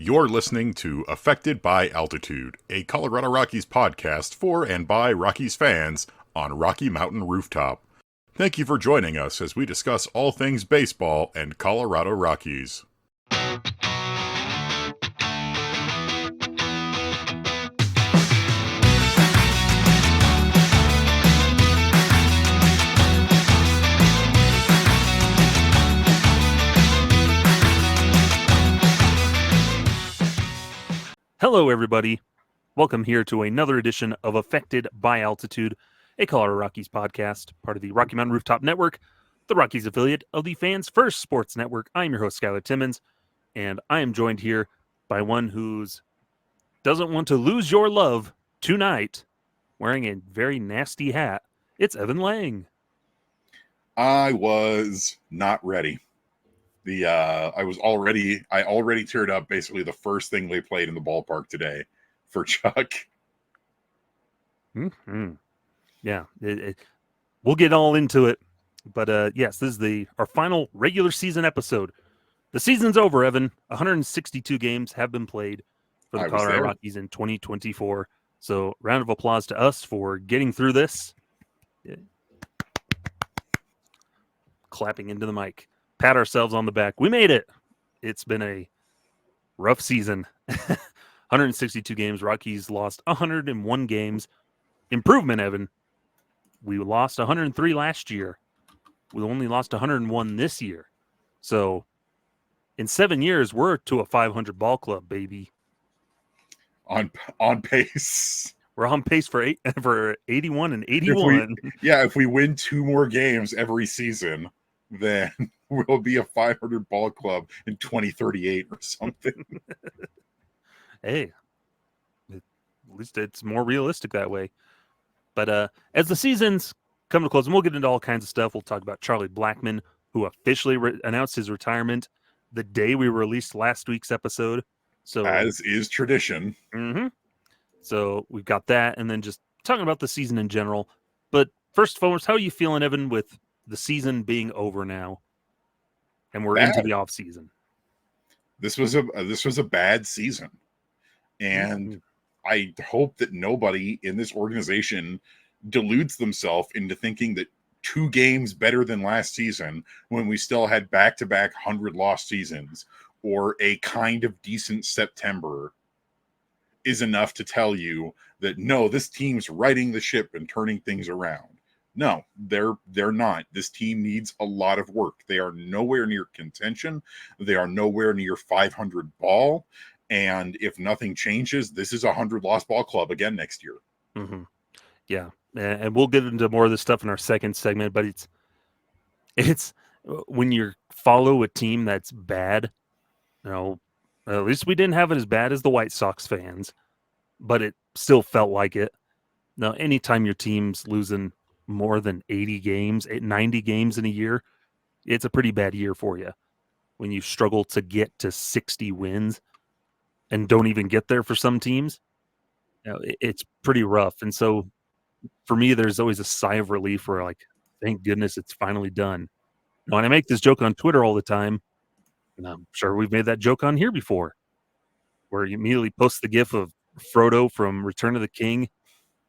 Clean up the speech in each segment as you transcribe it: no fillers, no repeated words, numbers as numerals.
You're listening to Affected by Altitude, a Colorado Rockies podcast for and by Rockies fans on Rocky Mountain Rooftop. Thank you for joining us as we discuss all things baseball and Colorado Rockies. Hello, everybody. Welcome here to another edition of Affected by Altitude, a Colorado Rockies podcast, part of the Rocky Mountain Rooftop Network, the Rockies affiliate of the Fans First Sports Network. I'm your host, Skyler Timmons, and I am joined here by one who doesn't want to lose your love tonight, wearing a very nasty hat. It's Evan Lang. I was not ready. I already teared up basically the first thing they played in the ballpark today for Chuck. Mm-hmm. Yeah, we'll get all into it. But yes, this is our final regular season episode. The season's over, Evan. 162 games have been played for the Colorado Rockies in 2024. So round of applause to us for getting through this. Yeah. Clapping into the mic. Pat ourselves on the back. We made it. It's been a rough season. 162 games. Rockies lost 101 games. Improvement, Evan. We lost 103 last year. We only lost 101 this year. So in 7 years, we're to a 500 ball club, baby. On pace. We're on pace for 81 and 81. If we win 2 more games every season, then we'll be a 500 ball club in 2038 or something. Hey, at least it's more realistic that way. But as the season's come to close, and we'll get into all kinds of stuff. We'll talk about Charlie Blackmon, who officially announced his retirement the day we released last week's episode. So, as is tradition. Mm-hmm. So we've got that, and then just talking about the season in general. But first and foremost, how are you feeling, Evan, with the season being over now, and we're into the off season? This was a bad season, and I hope that nobody in this organization deludes themselves into thinking that 2 games better than last season, when we still had back-to-back 100-loss seasons, or a kind of decent September, is enough to tell you that no, this team's righting the ship and turning things around. No, they're not. This team needs a lot of work. They are nowhere near contention. They are nowhere near 500 ball. And if nothing changes, this is a 100-loss ball club again next year. Mm-hmm. Yeah, and we'll get into more of this stuff in our second segment. But it's when you follow a team that's bad, at least we didn't have it as bad as the White Sox fans, but it still felt like it. Now, anytime your team's losing more than 80 games, 90 games in a year, it's a pretty bad year for you. When you struggle to get to 60 wins and don't even get there for some teams, it's pretty rough. And so for me, there's always a sigh of relief where, like, thank goodness it's finally done. Now, and I make this joke on Twitter all the time, and I'm sure we've made that joke on here before, where you immediately post the gif of Frodo from Return of the King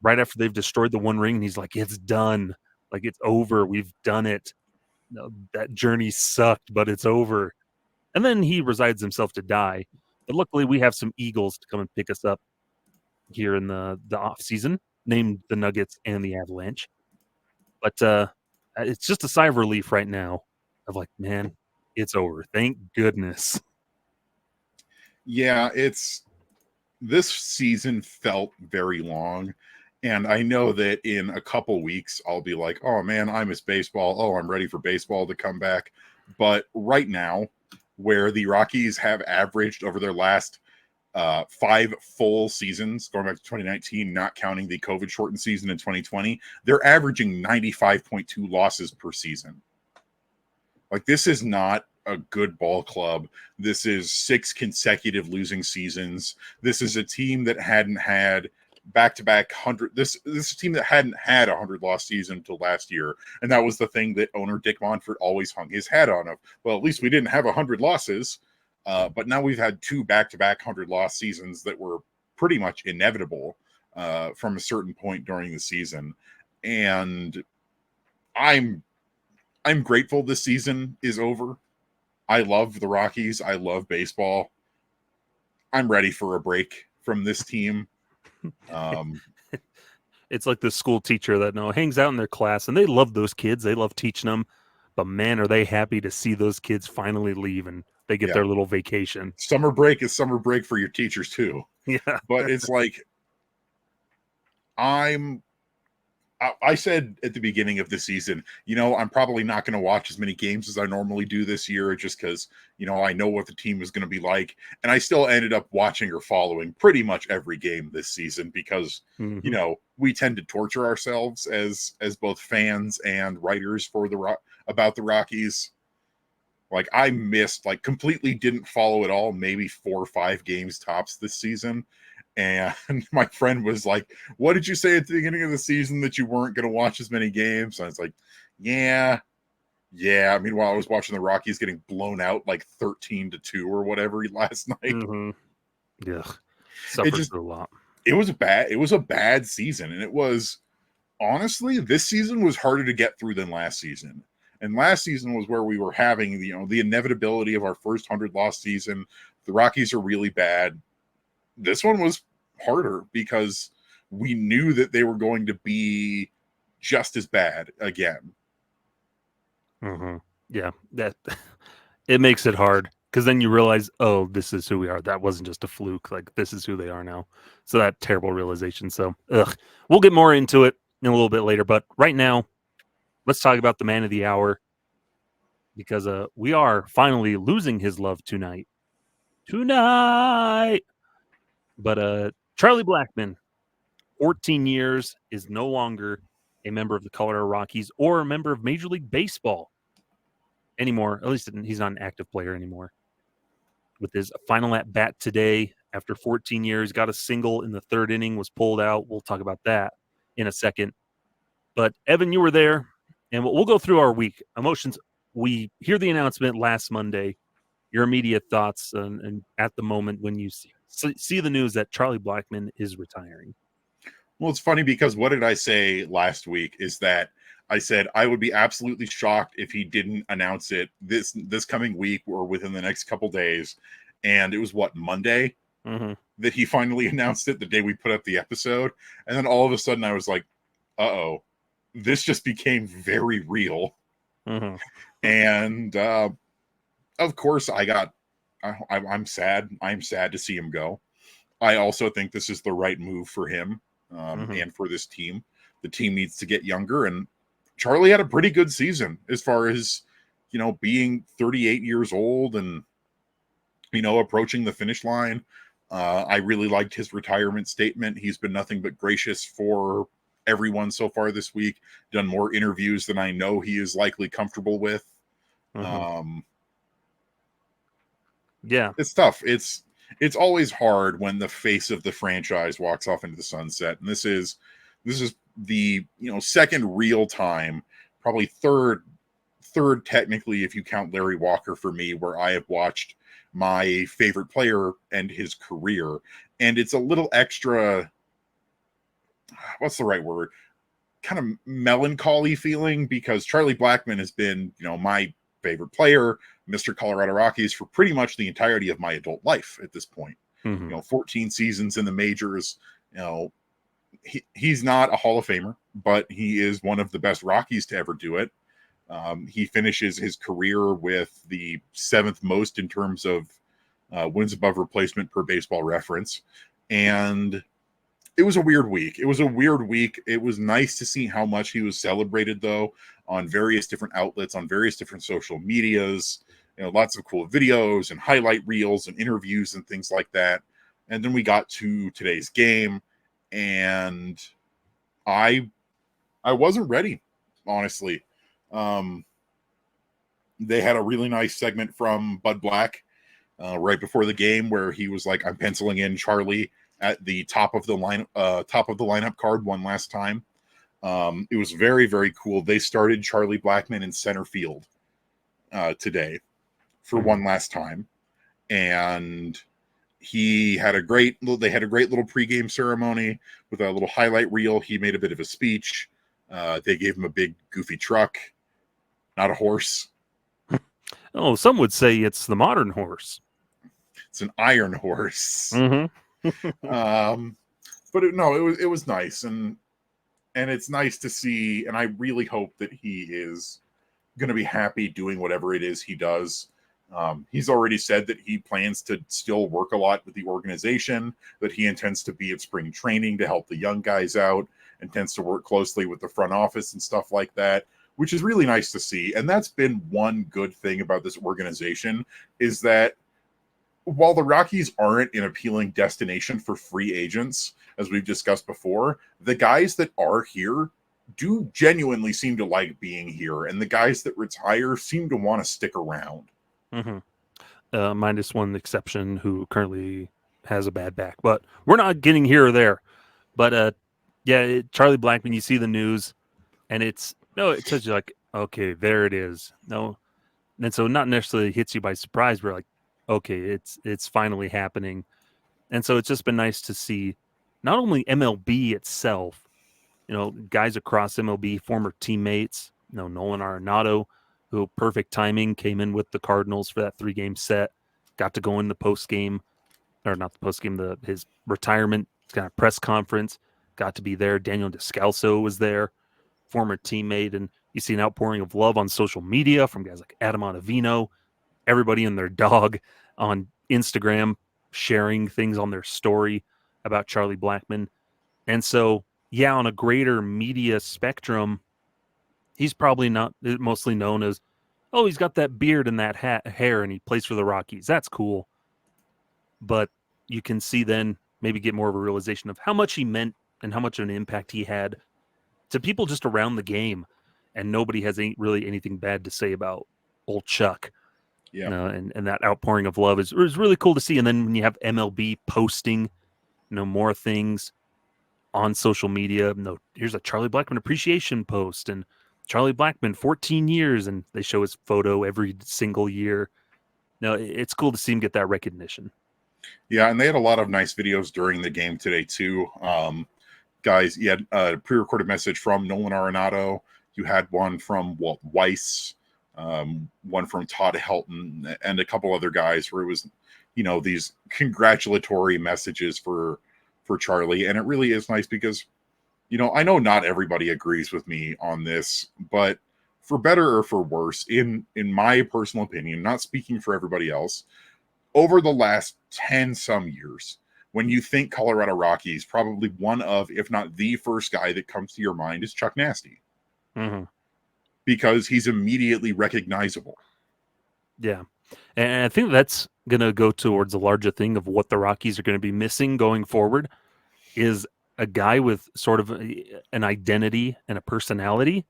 right after they've destroyed the One Ring, and he's like, it's done. Like, it's over. We've done it. That journey sucked, but it's over. And then he resigns himself to die. But luckily, we have some Eagles to come and pick us up here in the offseason, named the Nuggets and the Avalanche. But it's just a sigh of relief right now of like, man, it's over. Thank goodness. Yeah, this season felt very long. And I know that in a couple weeks, I'll be like, oh, man, I miss baseball. Oh, I'm ready for baseball to come back. But right now, where the Rockies have averaged over their last 5 full seasons, going back to 2019, not counting the COVID-shortened season in 2020, they're averaging 95.2 losses per season. Like, this is not a good ball club. This is 6 consecutive losing seasons. This is a team that hadn't had back-to-back 100. This is a team that hadn't had a 100-loss season until last year, and that was the thing that owner Dick Monfort always hung his hat on. Of, well, at least we didn't have 100 losses. But now we've had 2 back-to-back 100-loss seasons that were pretty much inevitable from a certain point during the season. And I'm grateful this season is over. I love the Rockies. I love baseball. I'm ready for a break from this team. It's like the school teacher that hangs out in their class, and they love those kids. They love teaching them. But man, are they happy to see those kids finally leave and they get their little vacation. Summer break is summer break for your teachers too. Yeah. But it's like, I said at the beginning of the season, I'm probably not going to watch as many games as I normally do this year just because, I know what the team is going to be like. And I still ended up watching or following pretty much every game this season because, we tend to torture ourselves as both fans and writers for about the Rockies. Like I missed, completely didn't follow it all, maybe 4 or 5 games tops this season. And my friend was like, what did you say at the beginning of the season that you weren't going to watch as many games? And I was like, yeah. Meanwhile, I was watching the Rockies getting blown out 13-2 or whatever last night. Yeah. Suffers a lot. It was a bad season. And it was, honestly, this season was harder to get through than last season. And last season was where we were having, the inevitability of our first 100-loss season. The Rockies are really bad. This one was harder because we knew that they were going to be just as bad again. Yeah, that it makes it hard because then you realize, oh, this is who we are. That wasn't just a fluke. This is who they are now. So that terrible realization. So, we'll get more into it in a little bit later. But right now, let's talk about the man of the hour because we are finally losing his love tonight. But Charlie Blackmon, 14 years, is no longer a member of the Colorado Rockies or a member of Major League Baseball anymore. At least he's not an active player anymore. With his final at-bat today, after 14 years, got a single in the 3rd inning, was pulled out. We'll talk about that in a second. But, Evan, you were there, and we'll go through our week. Emotions, we hear the announcement last Monday. Your immediate thoughts and at the moment when you see the news that Charlie Blackmon is retiring. Well, it's funny because what did I say last week is that I said I would be absolutely shocked if he didn't announce it this coming week or within the next couple days. And it was Monday that he finally announced it, the day we put up the episode. And then all of a sudden I was like, uh-oh, this just became very real. And of course I'm sad. I'm sad to see him go. I also think this is the right move for him and for this team. The team needs to get younger, and Charlie had a pretty good season as far as, being 38 years old and, approaching the finish line. I really liked his retirement statement. He's been nothing but gracious for everyone so far this week, done more interviews than I know he is likely comfortable with. Yeah, it's tough. It's always hard when the face of the franchise walks off into the sunset. And this is the, second real time, probably third technically, if you count Larry Walker for me, where I have watched my favorite player end his career. And it's a little extra, what's the right word? Kind of melancholy feeling because Charlie Blackmon has been, my favorite player, Mr. Colorado Rockies, for pretty much the entirety of my adult life at this point. 14 seasons in the majors. He's not a Hall of Famer, but he is one of the best Rockies to ever do it. He finishes his career with the 7th most in terms of wins above replacement per Baseball Reference. And it was a weird week. It was nice to see how much he was celebrated, though, on various different outlets, on various different social medias. Lots of cool videos and highlight reels and interviews and things like that. And then we got to today's game, and I wasn't ready, honestly. They had a really nice segment from Bud Black right before the game where he was like, "I'm penciling in Charlie at the top of the lineup card one last time." It was very, very cool. They started Charlie Blackmon in center field today for one last time. and they had a great little pregame ceremony with a little highlight reel. He made a bit of a speech. They gave him a big goofy truck, not a horse. Oh, some would say it's the modern horse. It's an iron horse. Mm-hmm. But it was nice, and it's nice to see. And I really hope that he is going to be happy doing whatever it is he does. He's already said that he plans to still work a lot with the organization, that he intends to be at spring training to help the young guys out, intends to work closely with the front office and stuff like that, which is really nice to see. And that's been one good thing about this organization, is that while the Rockies aren't an appealing destination for free agents, as we've discussed before, the guys that are here do genuinely seem to like being here, and the guys that retire seem to want to stick around. Mm-hmm. Minus one exception who currently has a bad back, but we're not getting here or there. But Charlie Blackmon, you see the news, and it says you like, okay, there it is. No, and so not necessarily hits you by surprise. We're like, okay, it's finally happening, and so it's just been nice to see not only MLB itself, guys across MLB, former teammates, Nolan Arenado, who perfect timing came in with the Cardinals for that 3-game set, got to go in the post game, or not the post game, his retirement kind of press conference, got to be there. Daniel Descalso was there, former teammate, and you see an outpouring of love on social media from guys like Adam Ottavino, everybody and their dog on Instagram sharing things on their story about Charlie Blackmon. And so, yeah, on a greater media spectrum, he's probably not mostly known as, oh, he's got that beard and that hair and he plays for the Rockies. That's cool. But you can see then maybe get more of a realization of how much he meant and how much of an impact he had to people just around the game. And nobody has really anything bad to say about old Chuck. Yeah. And that outpouring of love is really cool to see. And then when you have MLB posting, more things on social media, here's a Charlie Blackmon appreciation post, and Charlie Blackmon 14 years, and they show his photo every single year. It's cool to see him get that recognition. Yeah, and they had a lot of nice videos during the game today too. Guys, you had a pre-recorded message from Nolan Arenado. You had one from Walt Weiss, one from Todd Helton, and a couple other guys where it was, these congratulatory messages for Charlie. And it really is nice because, I know not everybody agrees with me on this, but for better or for worse, in my personal opinion, not speaking for everybody else, over the last 10 some years, when you think Colorado Rockies, probably one of, if not the first guy that comes to your mind is Chuck Nasty. Mm-hmm. Because he's immediately recognizable. Yeah. And I think that's going to go towards a larger thing of what the Rockies are going to be missing going forward is a guy with sort of an identity and a personality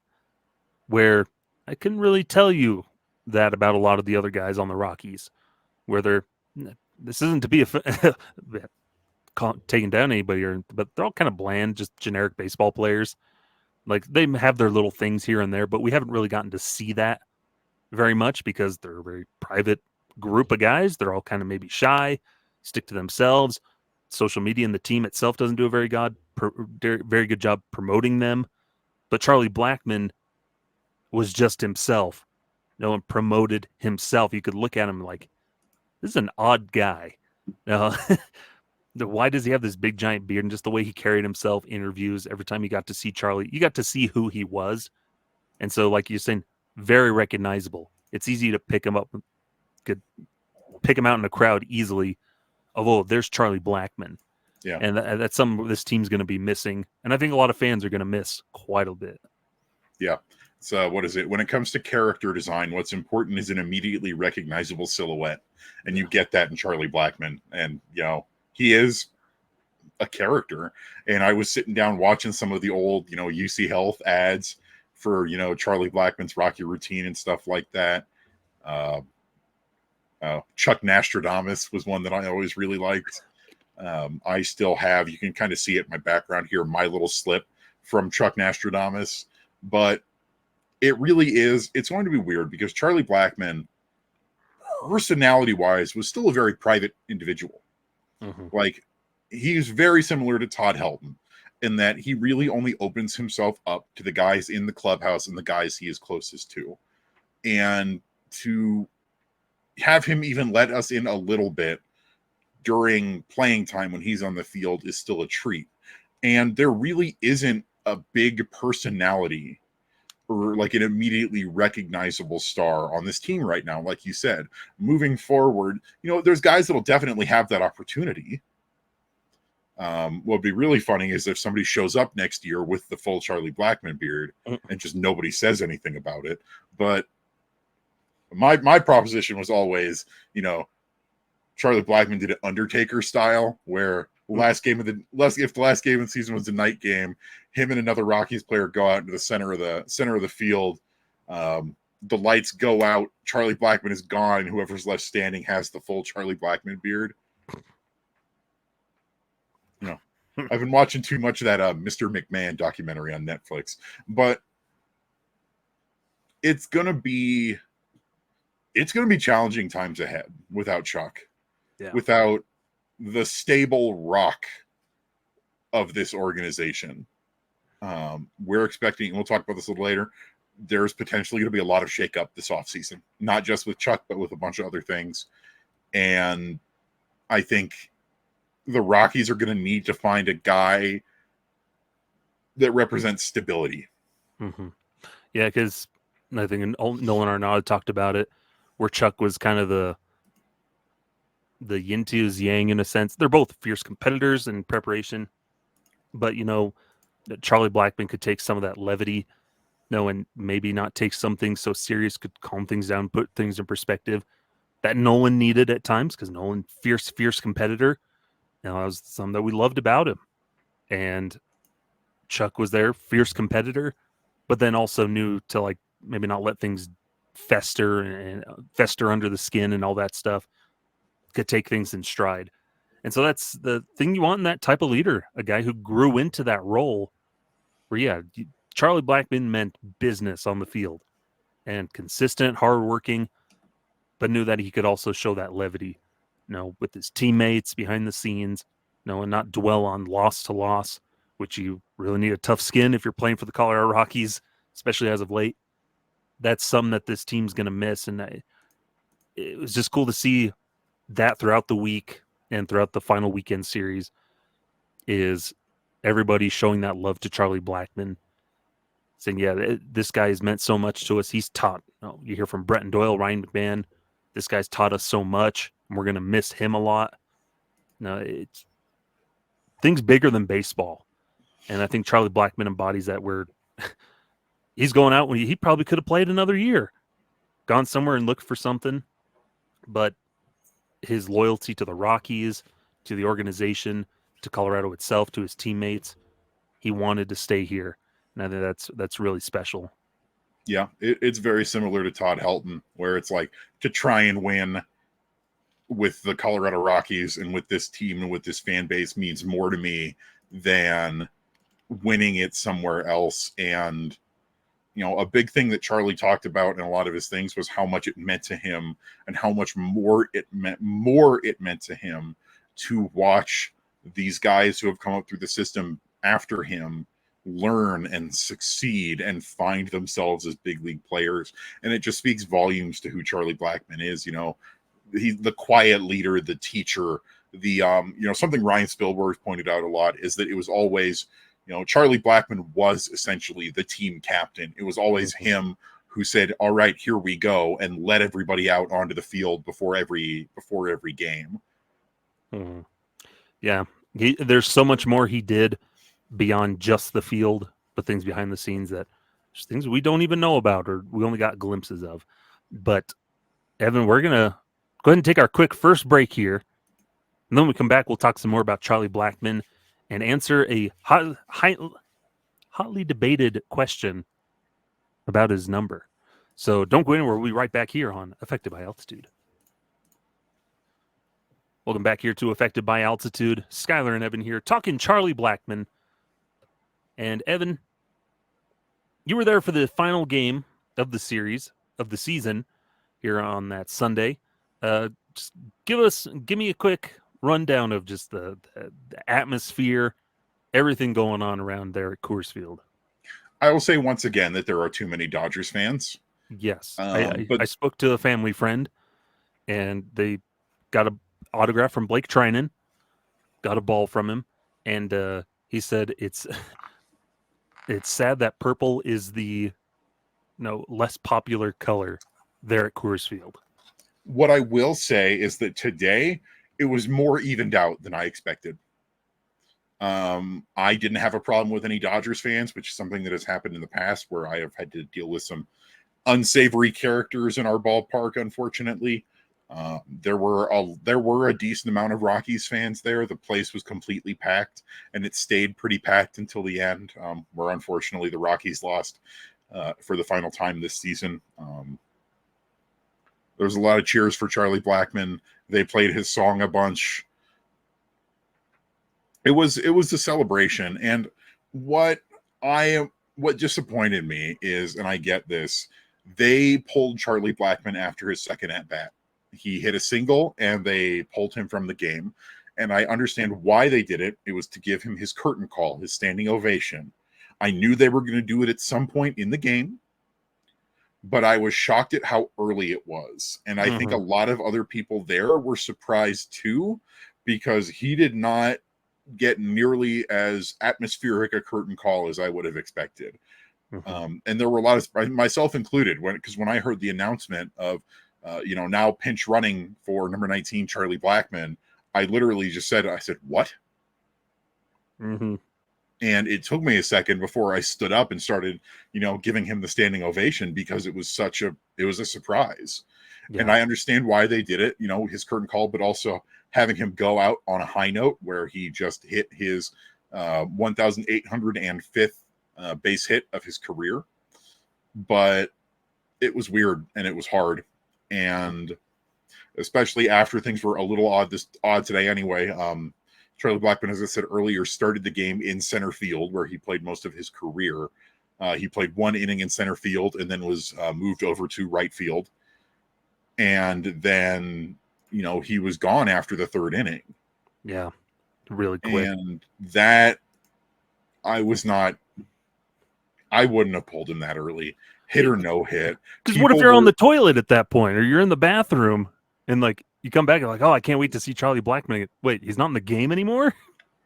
where I couldn't really tell you that about a lot of the other guys on the Rockies, where this isn't to be taking down anybody, but they're all kind of bland, just generic baseball players. Like they have their little things here and there, but we haven't really gotten to see that very much because they're a very private group of guys. They're all kind of maybe shy, stick to themselves. Social media and the team itself doesn't do a very good job promoting them. But Charlie Blackmon was just himself, and promoted himself. You could look at him like, this is an odd guy. Why does he have this big giant beard? And just the way he carried himself, interviews, every time you got to see Charlie, you got to see who he was. And so, like you're saying, very recognizable. It's easy to pick him up, pick him out in a crowd easily. Oh, there's Charlie Blackmon. Yeah. And that's something this team's going to be missing. And I think a lot of fans are going to miss quite a bit. Yeah. So what is it? When it comes to character design, what's important is an immediately recognizable silhouette. And you get that in Charlie Blackmon. And, he is a character. And I was sitting down watching some of the old, UC Health ads for, Charlie Blackmon's Rocky routine and stuff like that. Chuck Nostradamus was one that I always really liked. I still have, you can kind of see it in my background here, my little slip from Chuck Nostradamus. But it really is, it's going to be weird because Charlie Blackmon, personality-wise was still a very private individual. Mhm. Like, he's very similar to Todd Helton in that he really only opens himself up to the guys in the clubhouse and the guys he is closest to. And to have him even let us in a little bit during playing time when he's on the field is still a treat. And there really isn't a big personality or like an immediately recognizable star on this team right now. Like you said, moving forward, there's guys that'll definitely have that opportunity. What'd be really funny is if somebody shows up next year with the full Charlie Blackmon beard and just nobody says anything about it. But my proposition was always, Charlie Blackmon did it Undertaker style, where if the last game of the season was a night game, him and another Rockies player go out into the center of the field. The lights go out. Charlie Blackmon is gone, and whoever's left standing has the full Charlie Blackmon beard. I've been watching too much of that Mr. McMahon documentary on Netflix, but it's gonna be challenging times ahead without Chuck. Yeah. Without the stable rock of this organization. We're expecting, and we'll talk about this a little later, there's potentially going to be a lot of shakeup this offseason, not just with Chuck, but with a bunch of other things. And I think the Rockies are going to need to find a guy that represents stability. Mm-hmm. Yeah, because I think Nolan Arnaud talked about it, where Chuck was kind of the yin to his yang in a sense. They're both fierce competitors in preparation, but Charlie Blackmon could take some of that levity, and maybe not take something so serious, could calm things down, put things in perspective that Nolan needed at times, because Nolan, fierce competitor. That was something that we loved about him. And Chuck was there, fierce competitor, but then also knew to maybe not let things fester under the skin and all that stuff. Could take things in stride. And so that's the thing you want in that type of leader, a guy who grew into that role where, Charlie Blackmon meant business on the field and consistent, hardworking, but knew that he could also show that levity, with his teammates behind the scenes, and not dwell on loss to loss, which you really need a tough skin if you're playing for the Colorado Rockies, especially as of late. That's something that this team's going to miss. And it was just cool to see that throughout the week and throughout the final weekend series is everybody showing that love to Charlie Blackmon, saying, this guy has meant so much to us. He's taught, you hear from Brett and Doyle, Ryan McMahon, this guy's taught us so much, and we're going to miss him a lot. It's things bigger than baseball. And I think Charlie Blackmon embodies that, where he's going out when he probably could have played another year, gone somewhere and looked for something. But his loyalty to the Rockies, to the organization, to Colorado itself, to his teammates, he wanted to stay here. And I think that's really special. Yeah, it's very similar to Todd Helton, where it's like, to try and win with the Colorado Rockies and with this team and with this fan base means more to me than winning it somewhere else. And a big thing that Charlie talked about in a lot of his things was how much it meant to him and how much more it meant to him to watch these guys who have come up through the system after him learn and succeed and find themselves as big league players. And it just speaks volumes to who Charlie Blackmon is. He's the quiet leader, the teacher, the something Ryan Spielberg pointed out a lot is that it was always, Charlie Blackmon was essentially the team captain. It was always him who said, all right, here we go, and let everybody out onto the field before every game. Mm-hmm. Yeah. There's so much more he did beyond just the field, but things behind the scenes that there's things we don't even know about or we only got glimpses of. But Evan, we're going to go ahead and take our quick first break here. And then when we come back, we'll talk some more about Charlie Blackmon and answer a hotly debated question about his number. So don't go anywhere. We'll be right back here on Affected by Altitude. Welcome back here to Affected by Altitude. Skyler and Evan here talking Charlie Blackmon. And Evan, you were there for the final game of the series, of the season, here on that Sunday. Just give me a quick rundown of just the atmosphere, everything going on around there at Coors Field. I will say once again that there are too many Dodgers fans. Yes, But I spoke to a family friend, and they got an autograph from Blake Trinan, got a ball from him, and he said it's sad that purple is the less popular color there at Coors Field. what I will say is that today it was more evened out than I expected. I didn't have a problem with any Dodgers fans, which is something that has happened in the past where I have had to deal with some unsavory characters in our ballpark. Unfortunately, there were a decent amount of Rockies fans there. The place was completely packed, and it stayed pretty packed until the end, where unfortunately the Rockies lost for the final time this season. There was a lot of cheers for Charlie Blackmon. They played his song a bunch. It was a celebration, and what disappointed me is, and I get this, they pulled Charlie Blackmon after his second at bat. He hit a single, and they pulled him from the game. And I understand why they did it. It was to give him his curtain call, his standing ovation. I knew they were going to do it at some point in the game, but I was shocked at how early it was. And I think a lot of other people there were surprised too, because he did not get nearly as atmospheric a curtain call as I would have expected. And there were a lot of, myself included, when I heard the announcement of, now pinch running for number 19, Charlie Blackmon, I literally just said, what? And it took me a second before I stood up and started, giving him the standing ovation, because it was a surprise. Yeah. And I understand why they did it, his curtain call, but also having him go out on a high note where he just hit his 1,805th base hit of his career. But it was weird and it was hard. And especially after things were a little odd today anyway. Charlie Blackmon, as I said earlier, started the game in center field where he played most of his career. He played one inning in center field and then was moved over to right field. And then, he was gone after the third inning. Yeah, really quick. And that I wouldn't have pulled him that early. Hit or no hit. Because what if you're on the toilet at that point, or you're in the bathroom and you come back and oh, I can't wait to see Charlie Blackmon. Wait, he's not in the game anymore?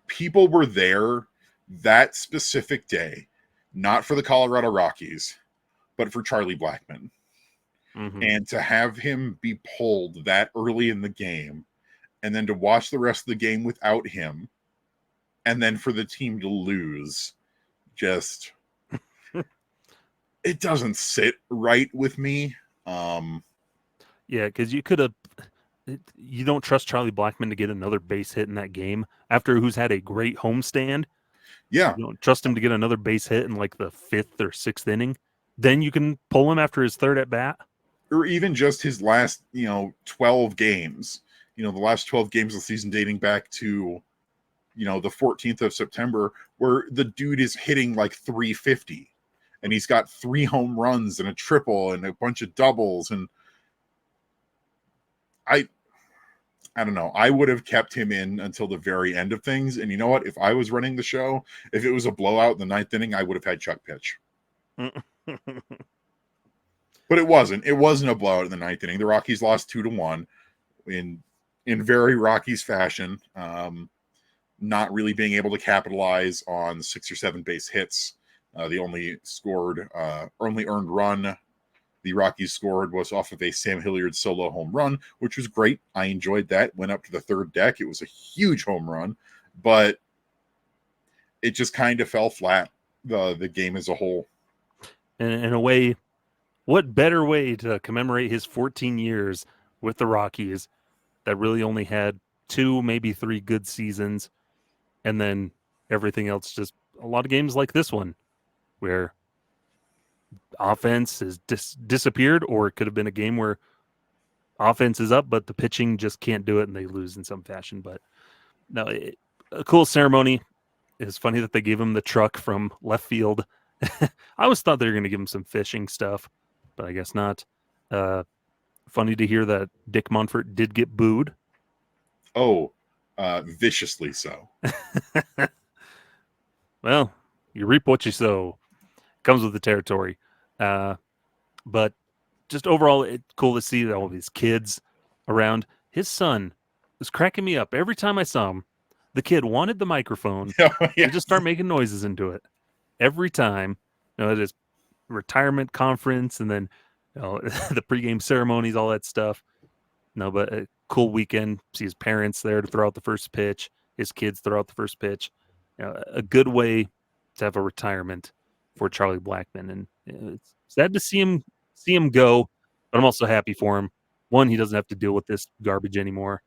People were there that specific day, not for the Colorado Rockies, but for Charlie Blackmon. And to have him be pulled that early in the game, and then to watch the rest of the game without him, and then for the team to lose, just it doesn't sit right with me. Yeah, because you don't trust Charlie Blackmon to get another base hit in that game after who's had a great homestand. Yeah. You don't trust him to get another base hit in the 5th or 6th inning. Then you can pull him after his third at bat. Or even just his last, 12 games. The last 12 games of the season dating back to, the 14th of September, where the dude is hitting 350. And he's got 3 home runs and a triple and a bunch of doubles. And I don't know. I would have kept him in until the very end of things. And you know what? If I was running the show, if it was a blowout in the 9th inning, I would have had Chuck pitch. But it wasn't. It wasn't a blowout in the 9th inning. The Rockies lost 2-1 in very Rockies fashion. Not really being able to capitalize on 6 or 7 base hits. The only earned run the Rockies scored was off of a Sam Hilliard solo home run, which was great. I enjoyed that. Went up to the third deck. It was a huge home run, but it just kind of fell flat, the game as a whole. And in a way, what better way to commemorate his 14 years with the Rockies that really only had 2, maybe 3 good seasons, and then everything else, just a lot of games like this one where offense has disappeared, or it could have been a game where offense is up, but the pitching just can't do it and they lose in some fashion. But no, a cool ceremony. It's funny that they gave him the truck from left field. I always thought they were going to give him some fishing stuff, but I guess not. Funny to hear that Dick Monfort did get booed. Oh, viciously so. Well, you reap what you sow. Comes with the territory. But just overall, it's cool to see all of his kids around. His son was cracking me up every time I saw him. The kid wanted the microphone. Yeah, He just start making noises into it every time. At his retirement conference, and then the pregame ceremonies, all that stuff. But a cool weekend. See his parents there to throw out the first pitch. His kids throw out the first pitch. A good way to have a retirement for Charlie Blackmon, and it's sad to see him go. But I'm also happy for him. One, he doesn't have to deal with this garbage anymore.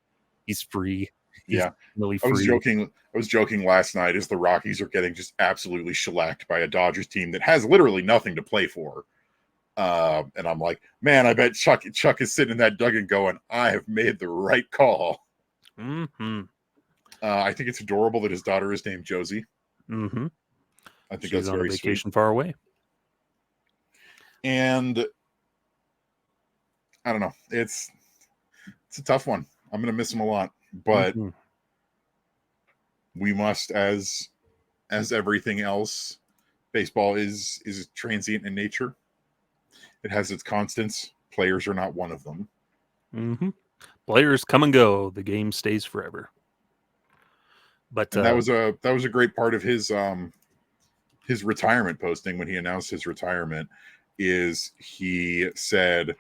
He's free. He's yeah. really I free. was joking last night as the Rockies are getting just absolutely shellacked by a Dodgers team that has literally nothing to play for. And I'm like, man, I bet Chuck is sitting in that dugout going, I have made the right call. Mm-hmm. I think it's adorable that his daughter is named Josie. Mm-hmm. I think She's that's on very a vacation sweet. far away. And I don't know. It's a tough one. I'm going to miss him a lot, but we must, as everything else, baseball is transient in nature. It has its constants. Players are not one of them. Mm-hmm. Players come and go. The game stays forever. But and that was a great part of his retirement posting when he announced his retirement. Is he said,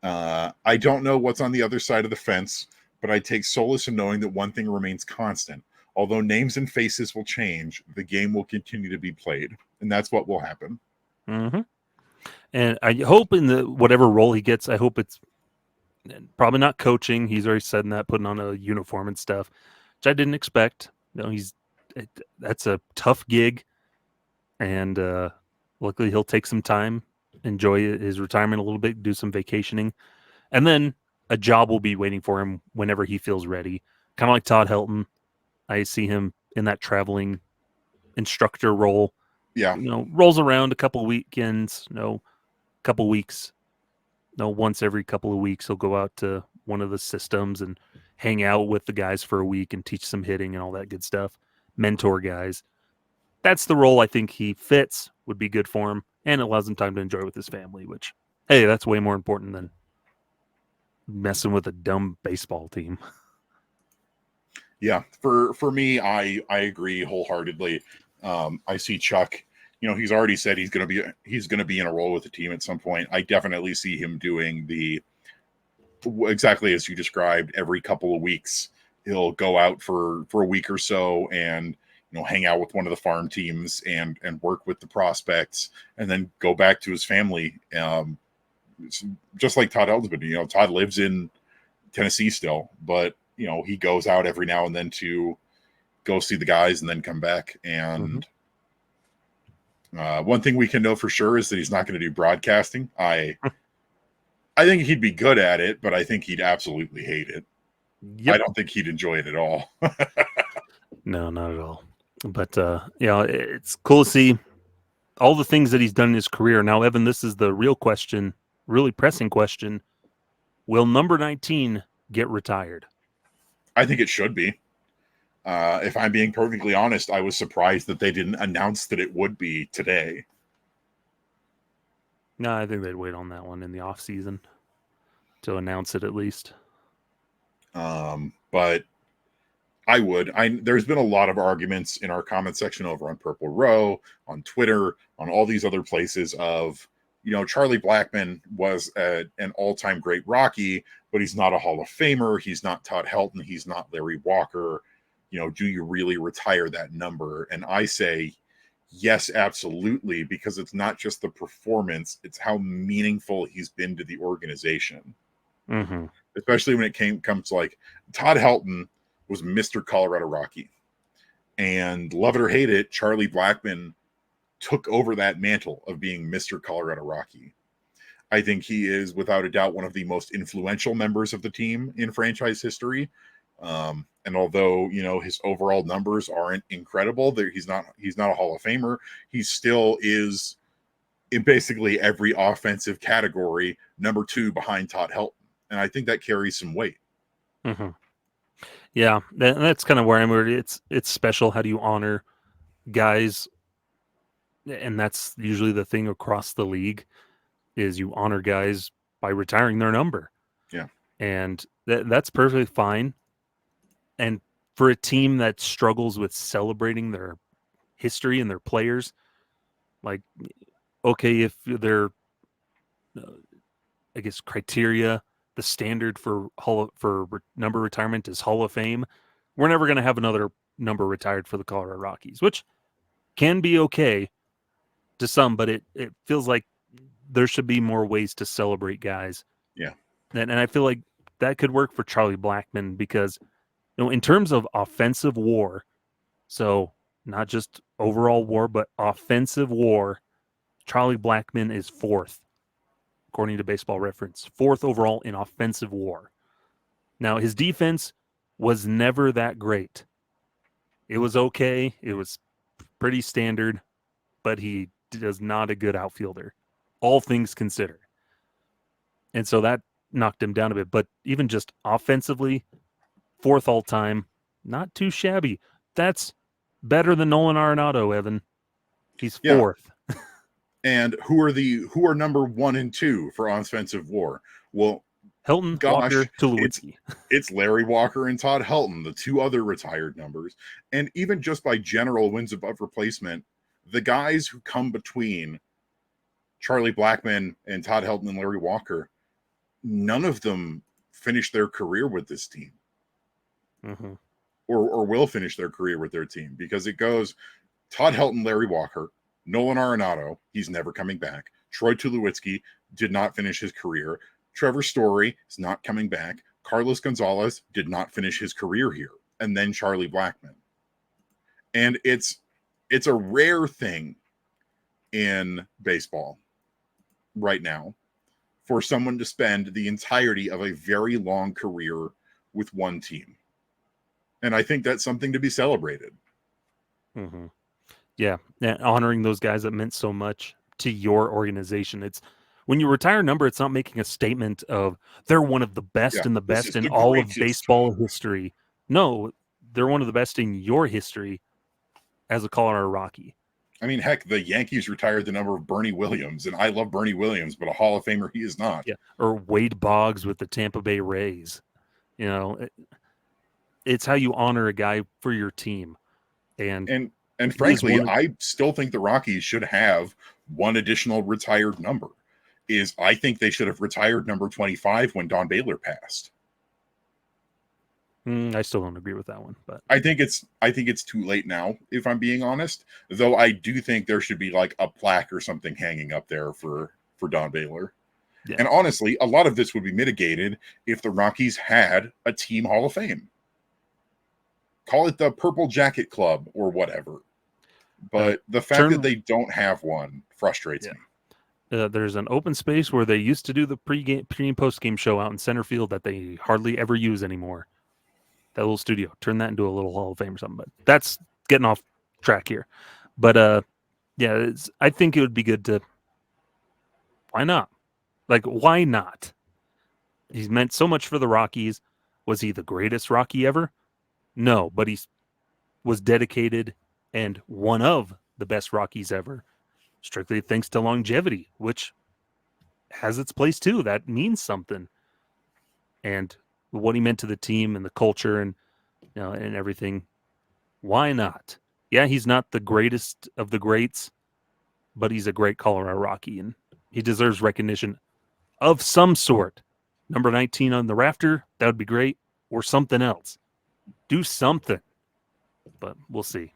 I don't know what's on the other side of the fence, but I take solace in knowing that one thing remains constant. Although names and faces will change, the game will continue to be played, and that's what will happen. Mm-hmm. And I hope in the whatever role he gets, I hope it's probably not coaching. He's already said that, putting on a uniform and stuff, which I didn't expect. That's a tough gig, and luckily he'll take some time, enjoy his retirement a little bit, do some vacationing, and then a job will be waiting for him whenever he feels ready. Kind of like Todd Helton. I see him in that traveling instructor role. Yeah. Rolls around a couple weekends, couple weeks. Once every couple of weeks, he'll go out to one of the systems and hang out with the guys for a week and teach some hitting and all that good stuff. Mentor guys. That's the role I think he fits, would be good for him, and it allows him time to enjoy with his family, which, hey, that's way more important than messing with a dumb baseball team. Yeah, for me, I agree wholeheartedly. I see Chuck. He's already said he's going to be in a role with the team at some point. I definitely see him doing the exactly as you described. Every couple of weeks, he'll go out for a week or so and hang out with one of the farm teams and work with the prospects, and then go back to his family. Just like Todd Helton. Todd lives in Tennessee still, but he goes out every now and then to go see the guys and then come back. And one thing we can know for sure is that he's not going to do broadcasting. I think he'd be good at it, but I think he'd absolutely hate it. Yep. I don't think he'd enjoy it at all. No, not at all. But it's cool to see all the things that he's done in his career. Now, Evan, this is the real question, really pressing question. Will number 19 get retired? I think it should be. If I'm being perfectly honest, I was surprised that they didn't announce that it would be today. No, I think they'd wait on that one in the offseason to announce it at least. But I would. There's been a lot of arguments in our comment section over on Purple Row, on Twitter, on all these other places of, Charlie Blackmon was an all-time great Rocky, but he's not a Hall of Famer. He's not Todd Helton. He's not Larry Walker. Do you really retire that number? And I say, yes, absolutely, because it's not just the performance, it's how meaningful he's been to the organization. Mm-hmm. Especially when it comes to like Todd Helton was Mr. Colorado Rocky. And love it or hate it, Charlie Blackmon took over that mantle of being Mr. Colorado Rocky. I think he is, without a doubt, one of the most influential members of the team in franchise history. And although, his overall numbers aren't incredible, he's not a Hall of Famer. He still is in basically every offensive category, number 2 behind Todd Helton. And I think that carries some weight. Mm-hmm. Yeah, that's kind of where I'm. It's special. How do you honor guys? And that's usually the thing across the league is you honor guys by retiring their number. Yeah. And that's perfectly fine. And for a team that struggles with celebrating their history and their players, like, okay, if their, I guess, criteria, the standard for number retirement is Hall of Fame, we're never going to have another number retired for the Colorado Rockies, which can be okay to some, but it feels like there should be more ways to celebrate guys. Yeah. And I feel like that could work for Charlie Blackmon because, in terms of offensive WAR, so not just overall WAR, but offensive WAR, Charlie Blackmon is 4th, according to Baseball Reference, 4th overall in offensive WAR. Now, his defense was never that great. It was okay. It was pretty standard, but he is not a good outfielder, all things considered. And so that knocked him down a bit. But even just offensively, 4th all time, not too shabby. That's better than Nolan Arenado, Evan. He's 4th. Yeah. And who are number 1 and 2 for offensive WAR? Well, Helton, Walker, Tulowitzki. It's Larry Walker and Todd Helton, the 2 other retired numbers. And even just by general wins above replacement, the guys who come between Charlie Blackmon and Todd Helton and Larry Walker, none of them finished their career with this team. Mm-hmm. Or will finish their career with their team, because it goes Todd Helton, Larry Walker, Nolan Arenado, he's never coming back. Troy Tulowitzki did not finish his career. Trevor Story is not coming back. Carlos Gonzalez did not finish his career here. And then Charlie Blackmon. And it's a rare thing in baseball right now for someone to spend the entirety of a very long career with one team. And I think that's something to be celebrated. Mm-hmm. Yeah, honoring those guys that meant so much to your organization. It's when you retire a number, it's not making a statement of they're one of the best and the best in all of baseball history. No, they're one of the best in your history as a Colorado Rocky. I mean, heck, the Yankees retired the number of Bernie Williams, and I love Bernie Williams, but a Hall of Famer he is not. Yeah, or Wade Boggs with the Tampa Bay Rays. It's how you honor a guy for your team. And frankly, I still think the Rockies should have one additional retired number. I think they should have retired number 25 when Don Baylor passed. I still don't agree with that one, but I think it's too late now, if I'm being honest. Though I do think there should be like a plaque or something hanging up there for Don Baylor. Yeah. And honestly, a lot of this would be mitigated if the Rockies had a team Hall of Fame. Call it the Purple Jacket Club or whatever. But the fact that they don't have one frustrates me. There's an open space where they used to do the pre and post-game show out in center field that they hardly ever use anymore. That little studio. Turn that into a little Hall of Fame or something. But that's getting off track here. But, I think it would be good to... Why not? Like, why not? He's meant so much for the Rockies. Was he the greatest Rocky ever? No, but he was dedicated and one of the best Rockies ever, strictly thanks to longevity, which has its place too. That means something. And what he meant to the team and the culture and and everything. Why not? Yeah, he's not the greatest of the greats, but he's a great Colorado Rocky, and he deserves recognition of some sort. Number 19 on the rafter, that would be great, or something else. Do something. But we'll see.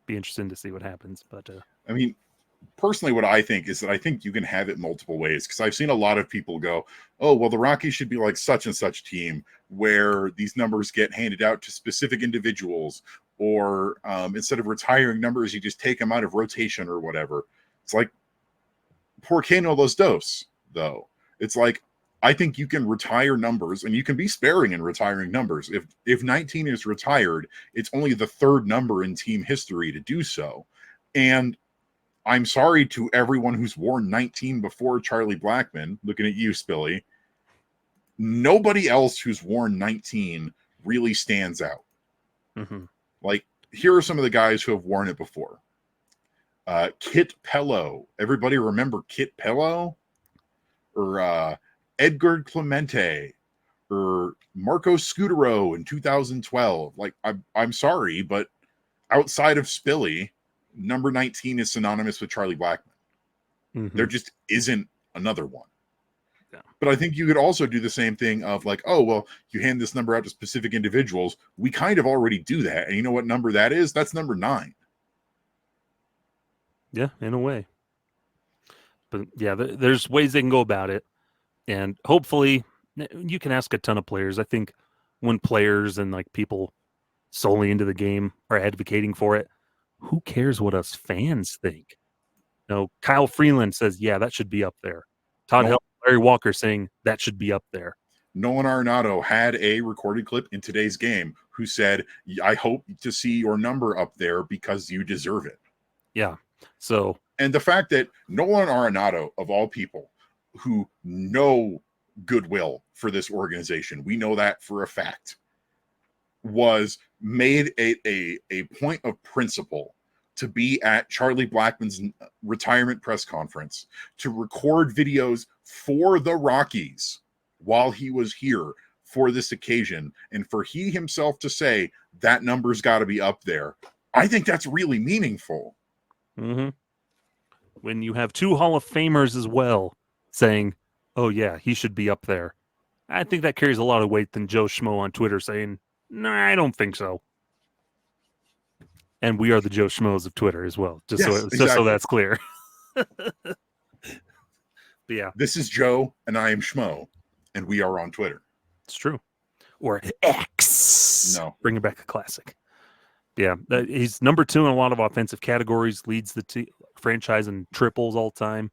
Be interesting to see what happens. But I mean, personally, what I think is that I think you can have it multiple ways, because I've seen a lot of people go, oh, well, the Rockies should be like such and such team where these numbers get handed out to specific individuals, or instead of retiring numbers, you just take them out of rotation or whatever. It's like, ¿por qué no los dos, though? It's like, I think you can retire numbers, and you can be sparing in retiring numbers. If 19 is retired, it's only the third number in team history to do so. And I'm sorry to everyone who's worn 19 before Charlie Blackmon. Looking at you, Spilly. Nobody else who's worn 19 really stands out. Mm-hmm. Like, here are some of the guys who have worn it before. Kit Pello. Everybody remember Kit Pello? Or Edgar Clemente? Or Marco Scutero in 2012. Like, I'm sorry, but outside of Spilly, number 19 is synonymous with Charlie Blackmon. Mm-hmm. There just isn't another one. Yeah. But I think you could also do the same thing of like, oh, well, you hand this number out to specific individuals. We kind of already do that. And you know what number that is? That's number 9. Yeah, in a way. But yeah, there's ways they can go about it. And hopefully you can ask a ton of players. I think when players and like people solely into the game are advocating for it, who cares what us fans think? Kyle Freeland says, yeah, that should be up there. Todd Hill, Larry Walker saying that should be up there. Nolan Arenado had a recorded clip in today's game who said, I hope to see your number up there because you deserve it. Yeah. So, and the fact that Nolan Arenado, of all people, who know goodwill for this organization, we know that for a fact, was made a point of principle to be at Charlie Blackmon's retirement press conference, to record videos for the Rockies while he was here for this occasion, and for he himself to say that number's got to be up there. I think that's really meaningful. Mm-hmm. When you have 2 Hall of Famers as well saying, oh yeah, he should be up there, I think that carries a lot of weight than Joe Schmo on Twitter saying, no, I don't think so. And we are the Joe Schmoes of Twitter as well, just so that's clear. But yeah. This is Joe, and I am Schmo, and we are on Twitter. It's true. Or X. No. Bringing back a classic. Yeah, he's number 2 in a lot of offensive categories, leads the franchise in triples all time.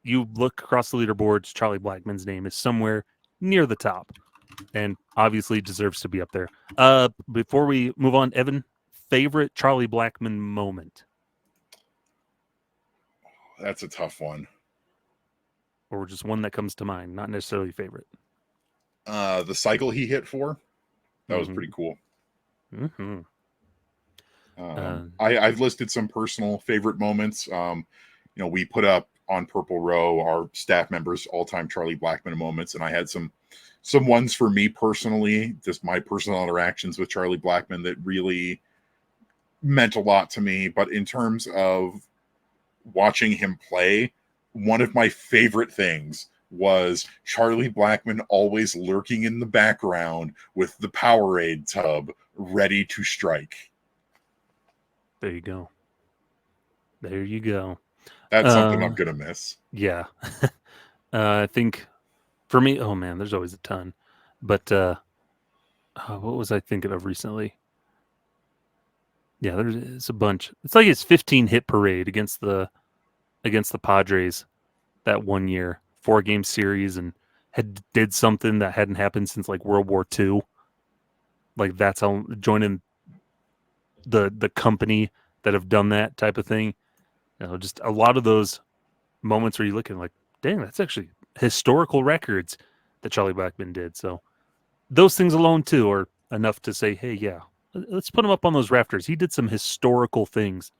You look across the leaderboards, Charlie Blackmon's name is somewhere near the top, and obviously deserves to be up there. Before we move on, Evan, favorite Charlie Blackmon moment? That's a tough one. Or just one that comes to mind, not necessarily favorite. The cycle he hit for, that was pretty cool. Mm-hmm. I've listed some personal favorite moments. We put up on Purple Row our staff members' all-time Charlie Blackmon moments, and I had some ones for me personally, just my personal interactions with Charlie Blackmon that really meant a lot to me. But in terms of watching him play, one of my favorite things was Charlie Blackmon always lurking in the background with the Powerade tub ready to strike. There you go. There you go. That's something I'm going to miss. Yeah. I think for me, oh man, there's always a ton. But what was I thinking of recently? Yeah, there's a bunch. It's like his 15 hit parade against the Padres that one year, 4-game series, and did something that hadn't happened since like World War II. Like that's how joining the company that have done that type of thing. Just a lot of those moments where you're looking like, dang, that's actually historical records that Charlie Blackmon did. So those things alone too are enough to say, hey, yeah, let's put him up on those rafters. He did some historical things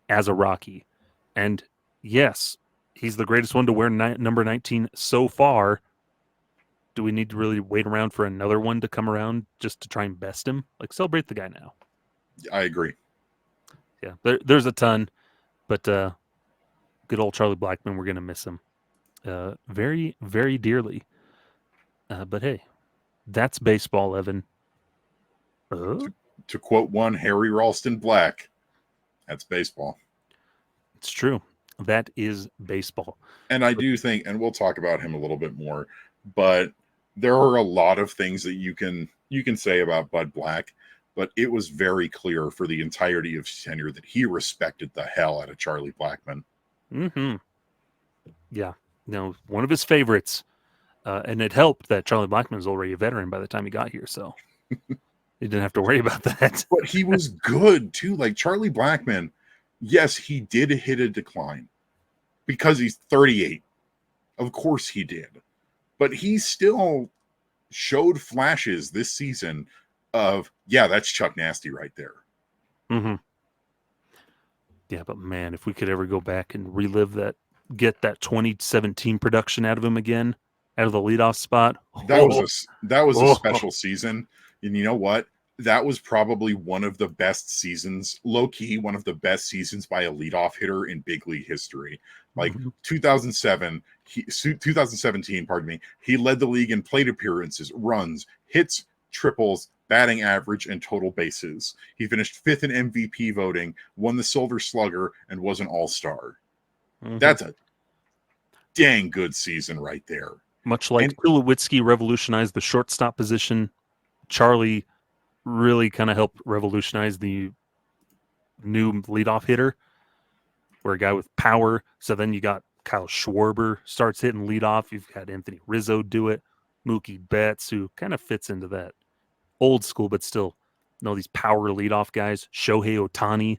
as a Rocky. And yes, he's the greatest one to wear number 19 so far. Do we need to really wait around for another one to come around just to try and best him? Like, celebrate the guy now. I agree. Yeah, there's a ton, but good old Charlie Blackmon, we're going to miss him very, very dearly. But hey, that's baseball, Evan. To quote one Harry Ralston Black, that's baseball. It's true. That is baseball. And I do think, and we'll talk about him a little bit more, but there are a lot of things that you can say about Bud Black, but it was very clear for the entirety of his tenure that he respected the hell out of Charlie Blackmon. Mm-hmm. Yeah. One of his favorites. And it helped that Charlie Blackmon was already a veteran by the time he got here, so he didn't have to worry about that. But he was good, too. Like, Charlie Blackmon, yes, he did hit a decline because he's 38. Of course he did. But he still showed flashes this season of, yeah, that's Chuck Nasty right there. Mm-hmm. Yeah, but man, if we could ever go back and relive that, get that 2017 production out of him again, out of the leadoff spot. That was a Oh. special season. And you know what? That was probably one of the best seasons, low key, one of the best seasons by a leadoff hitter in big league history. Like 2017, pardon me, he led the league in plate appearances, runs, hits, triples, batting average, and total bases. He finished fifth in MVP voting, won the Silver Slugger, and was an all-star. That's a dang good season right there. Much like Tulowitzki revolutionized the shortstop position, Charlie really kind of helped revolutionize the new leadoff hitter. We're a guy with power. So then you got Kyle Schwarber starts hitting leadoff. You've had Anthony Rizzo do it. Mookie Betts, who kind of fits into that old school, but still, these power leadoff guys. Shohei Ohtani.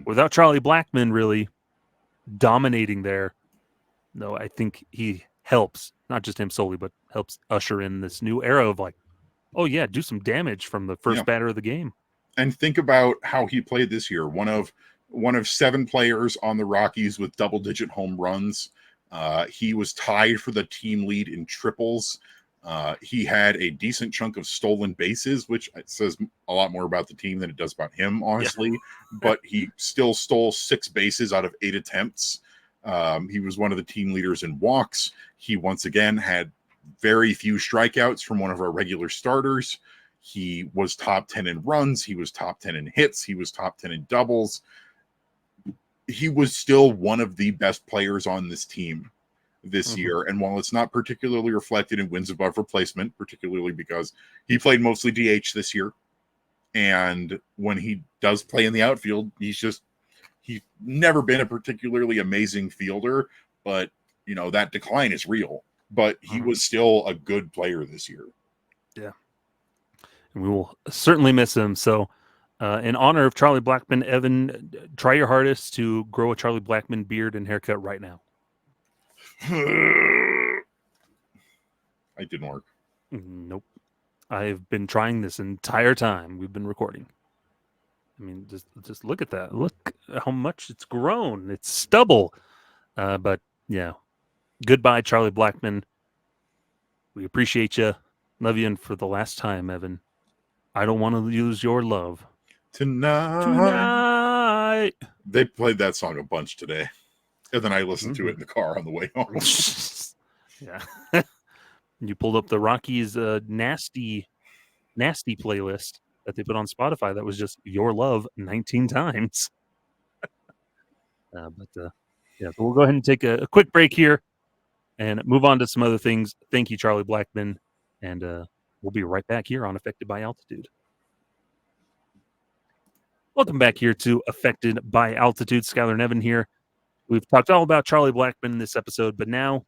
Without Charlie Blackmon really dominating there, I think he helps, not just him solely, but helps usher in this new era of like, oh yeah, do some damage from the first batter of the game. And think about how he played this year. One of 7 players on the Rockies with double-digit home runs. He was tied for the team lead in triples. He had a decent chunk of stolen bases, which says a lot more about the team than it does about him, honestly. Yeah. But he still stole 6 bases out of 8 attempts. He was one of the team leaders in walks. He once again had very few strikeouts from one of our regular starters. He was top 10 in runs. He was top 10 in hits. He was top 10 in doubles. He was still one of the best players on this team this year. And while it's not particularly reflected in wins above replacement, particularly because he played mostly DH this year, and when he does play in the outfield, he's never been a particularly amazing fielder, but that decline is real. But he was still a good player this year. Yeah. And we will certainly miss him. So in honor of Charlie Blackmon, Evan, try your hardest to grow a Charlie Blackmon beard and haircut right now. It didn't work. Nope. I've been trying this entire time we've been recording. I mean, just look at that. Look how much it's grown. It's stubble. But yeah, goodbye, Charlie Blackmon. We appreciate you. Love you. And for the last time, Evan, I don't want to lose your love. Tonight. They played that song a bunch today. And then I listened to it in the car on the way home. Yeah. You pulled up the Rockies nasty playlist that they put on Spotify that was just Your Love 19 times. So we'll go ahead and take a quick break here and move on to some other things. Thank you, Charlie Blackmon. And we'll be right back here on Affected by Altitude. Welcome back here to Affected by Altitude. Skyler and Evan here. We've talked all about Charlie Blackmon in this episode, but now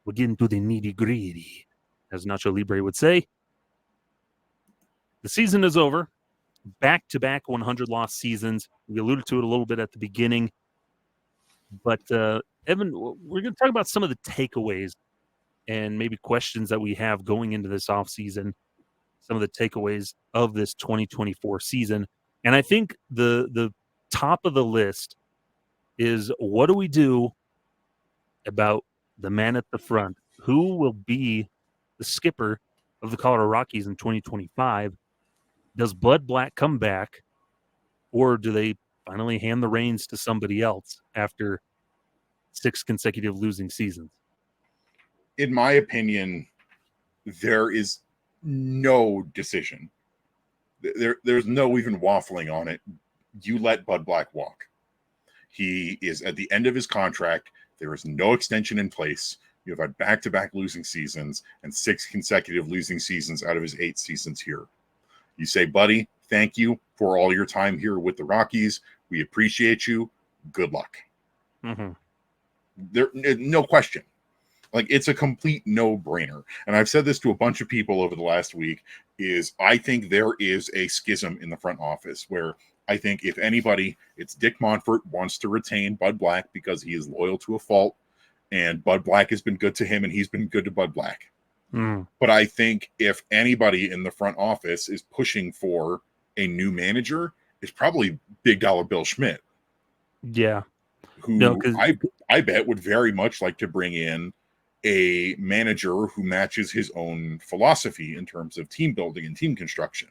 we're getting to the nitty-gritty, as Nacho Libre would say. The season is over. Back-to-back 100-loss seasons. We alluded to it a little bit at the beginning. But, Evan, we're going to talk about some of the takeaways and maybe questions that we have going into this offseason, some of the takeaways of this 2024 season. And I think the top of the list is, what do we do about the man at the front? Who will be the skipper of the Colorado Rockies in 2025? Does Bud Black come back, or do they finally hand the reins to somebody else after 6 consecutive losing seasons? In my opinion, there is no decision. There's no even waffling on it. You let Bud Black walk. He is at the end of his contract. There is no extension in place. You have had back-to-back losing seasons and 6 consecutive losing seasons out of his 8 seasons here. You say, buddy, thank you for all your time here with the Rockies. We appreciate you. Good luck. There, no question. Like, it's a complete no-brainer. And I've said this to a bunch of people over the last week, is I think there is a schism in the front office where I think if anybody, it's Dick Monfort wants to retain Bud Black because he is loyal to a fault, and Bud Black has been good to him, and he's been good to Bud Black. But I think if anybody in the front office is pushing for a new manager, it's probably Big Dollar Bill Schmidt. Yeah. Who No, I bet would very much like to bring in a manager who matches his own philosophy in terms of team building and team construction.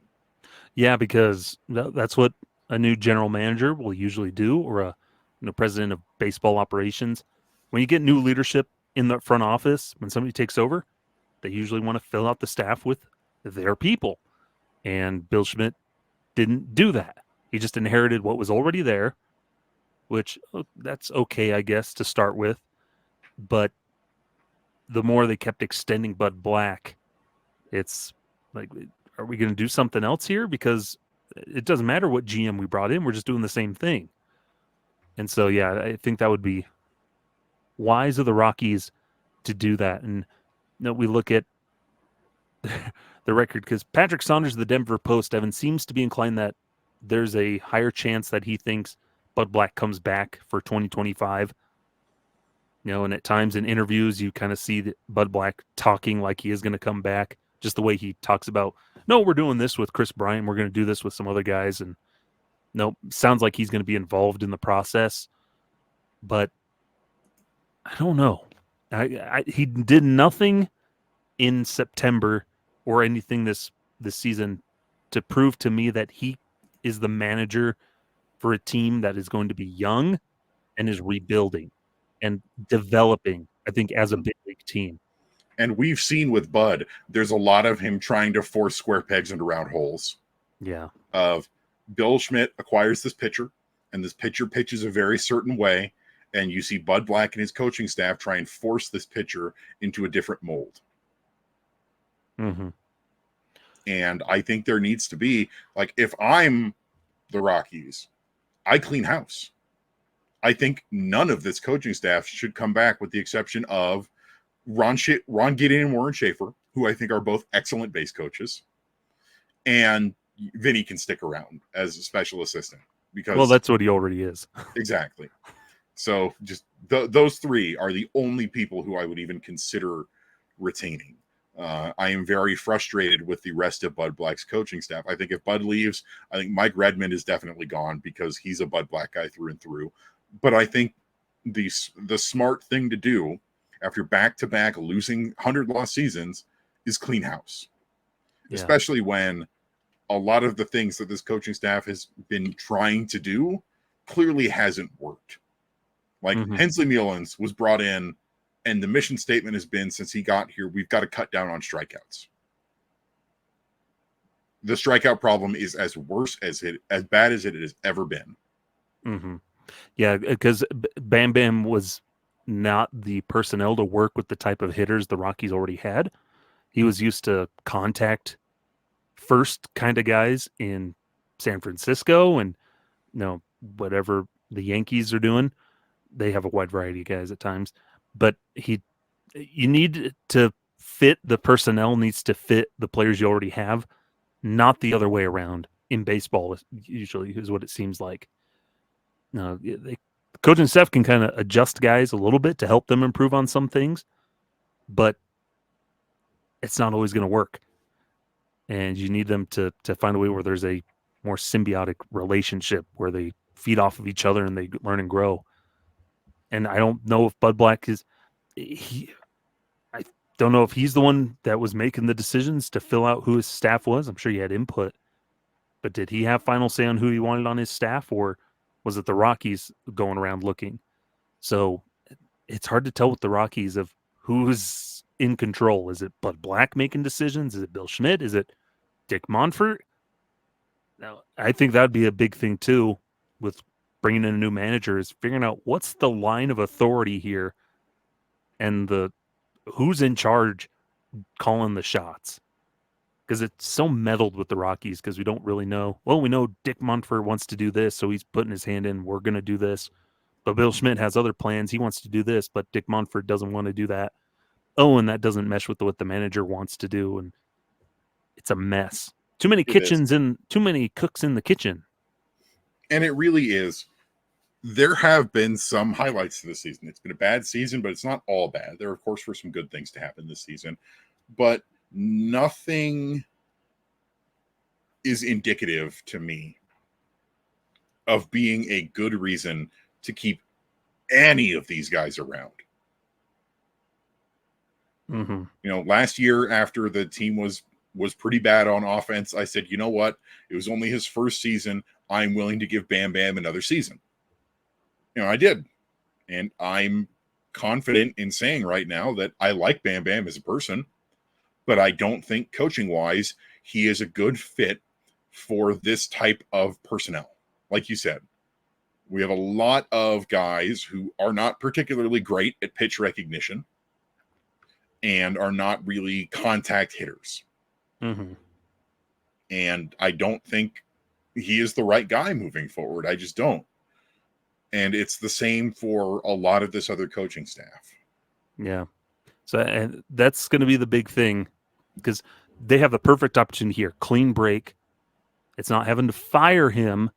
Yeah, because that's what a new general manager will usually do, or a president of baseball operations. When you get new leadership in the front office, when somebody takes over, they usually want to fill out the staff with their people. And Bill Schmidt didn't do that. He just inherited what was already there, which that's okay, I guess, to start with. But the more they kept extending Bud Black, it's like, are we going to do something else here? Because it doesn't matter what GM we brought in. We're just doing the same thing. And so, yeah, I think that would be wise of the Rockies to do that. And we look at the record, because Patrick Saunders of the Denver Post, Evan, seems to be inclined that there's a higher chance that he thinks Bud Black comes back for 2025. And at times in interviews, you kind of see Bud Black talking like he is going to come back, just the way he talks about, no, we're doing this with Chris Bryant, we're going to do this with some other guys, and sounds like he's going to be involved in the process. But I don't know. He did nothing in September or anything this season to prove to me that he is the manager for a team that is going to be young and is rebuilding and developing, I think, as a big league team. And we've seen with Bud, there's a lot of him trying to force square pegs into round holes. Yeah. Of Bill Schmidt acquires this pitcher, and this pitcher pitches a very certain way, and you see Bud Black and his coaching staff try and force this pitcher into a different mold. Mm-hmm. And I think there needs to be, like, if I'm the Rockies, I clean house. I think none of this coaching staff should come back, with the exception of Ron Gideon and Warren Schaefer, who I think are both excellent base coaches, and Vinny can stick around as a special assistant, because that's what he already is. Exactly. So just those three are the only people who I would even consider retaining. I am very frustrated with the rest of Bud Black's coaching staff. I think if Bud leaves, I think Mike Redmond is definitely gone, because he's a Bud Black guy through and through. But I think the smart thing to do after back-to-back losing 100-loss seasons is clean house. Yeah. Especially when a lot of the things that this coaching staff has been trying to do clearly hasn't worked. Like, Hensley Mullins was brought in, and the mission statement has been, since he got here, we've got to cut down on strikeouts. The strikeout problem is as bad as it has ever been. Mm-hmm. Yeah, because Bam Bam was not the personnel to work with the type of hitters the Rockies already had. He was used to contact first kind of guys in San Francisco, and whatever the Yankees are doing. They have a wide variety of guys at times, but you need to fit, the personnel needs to fit the players you already have, not the other way around. In baseball, usually is what it seems like. The coaching staff can kind of adjust guys a little bit to help them improve on some things, but it's not always going to work. And you need them to find a way where there's a more symbiotic relationship, where they feed off of each other and they learn and grow. And I don't know if Bud Black I don't know if he's the one that was making the decisions to fill out who his staff was. I'm sure he had input, but did he have final say on who he wanted on his staff, or was it the Rockies going around looking? So it's hard to tell with the Rockies of who's in control. Is it Bud Black making decisions? Is it Bill Schmidt? Is it Dick Monfort? Now, I think that'd be a big thing too, with bringing in a new manager, is figuring out what's the line of authority here, and who's in charge calling the shots. Because it's so meddled with the Rockies, because we don't really know. Well, we know Dick Monfort wants to do this, so he's putting his hand in, we're going to do this. But Bill Schmidt has other plans. He wants to do this, but Dick Monfort doesn't want to do that. Oh, and that doesn't mesh with what the manager wants to do, and it's a mess. Too many kitchens and too many cooks in the kitchen. And it really is. There have been some highlights to this season. It's been a bad season, but it's not all bad. There, of course, were some good things to happen this season, but nothing is indicative to me of being a good reason to keep any of these guys around. Mm-hmm. You know, last year after the team was pretty bad on offense, I said, you know what? It was only his first season. I'm willing to give Bam Bam another season. You know, I did. And I'm confident in saying right now that I like Bam Bam as a person, but I don't think coaching-wise he is a good fit for this type of personnel. Like you said, we have a lot of guys who are not particularly great at pitch recognition and are not really contact hitters. Mm-hmm. And I don't think he is the right guy moving forward. I just don't. And it's the same for a lot of this other coaching staff. Yeah. So and that's going to be the big thing, because they have the perfect opportunity here. Clean break. It's not having to fire him.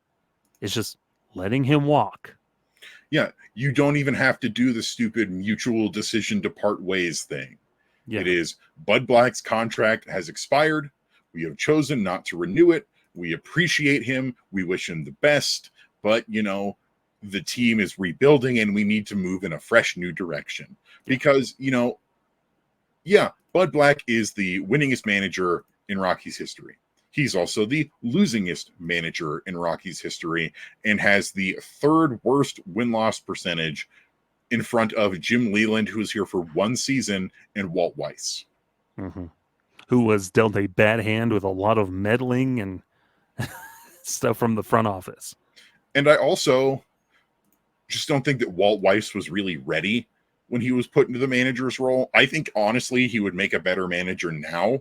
It's just letting him walk. Yeah. You don't even have to do the stupid mutual decision to part ways thing. Yeah. It is Bud Black's contract has expired. We have chosen not to renew it. We appreciate him. We wish him the best. But, you know, the team is rebuilding and we need to move in a fresh new direction. Because, you know, yeah, Bud Black is the winningest manager in Rockies history. He's also the losingest manager in Rockies history and has the third worst win-loss percentage in front of Jim Leland, who was here for one season, and Walt Weiss. Mm-hmm. Who was dealt a bad hand with a lot of meddling and stuff from the front office. And I also just don't think that Walt Weiss was really ready when he was put into the manager's role. I think, honestly, he would make a better manager now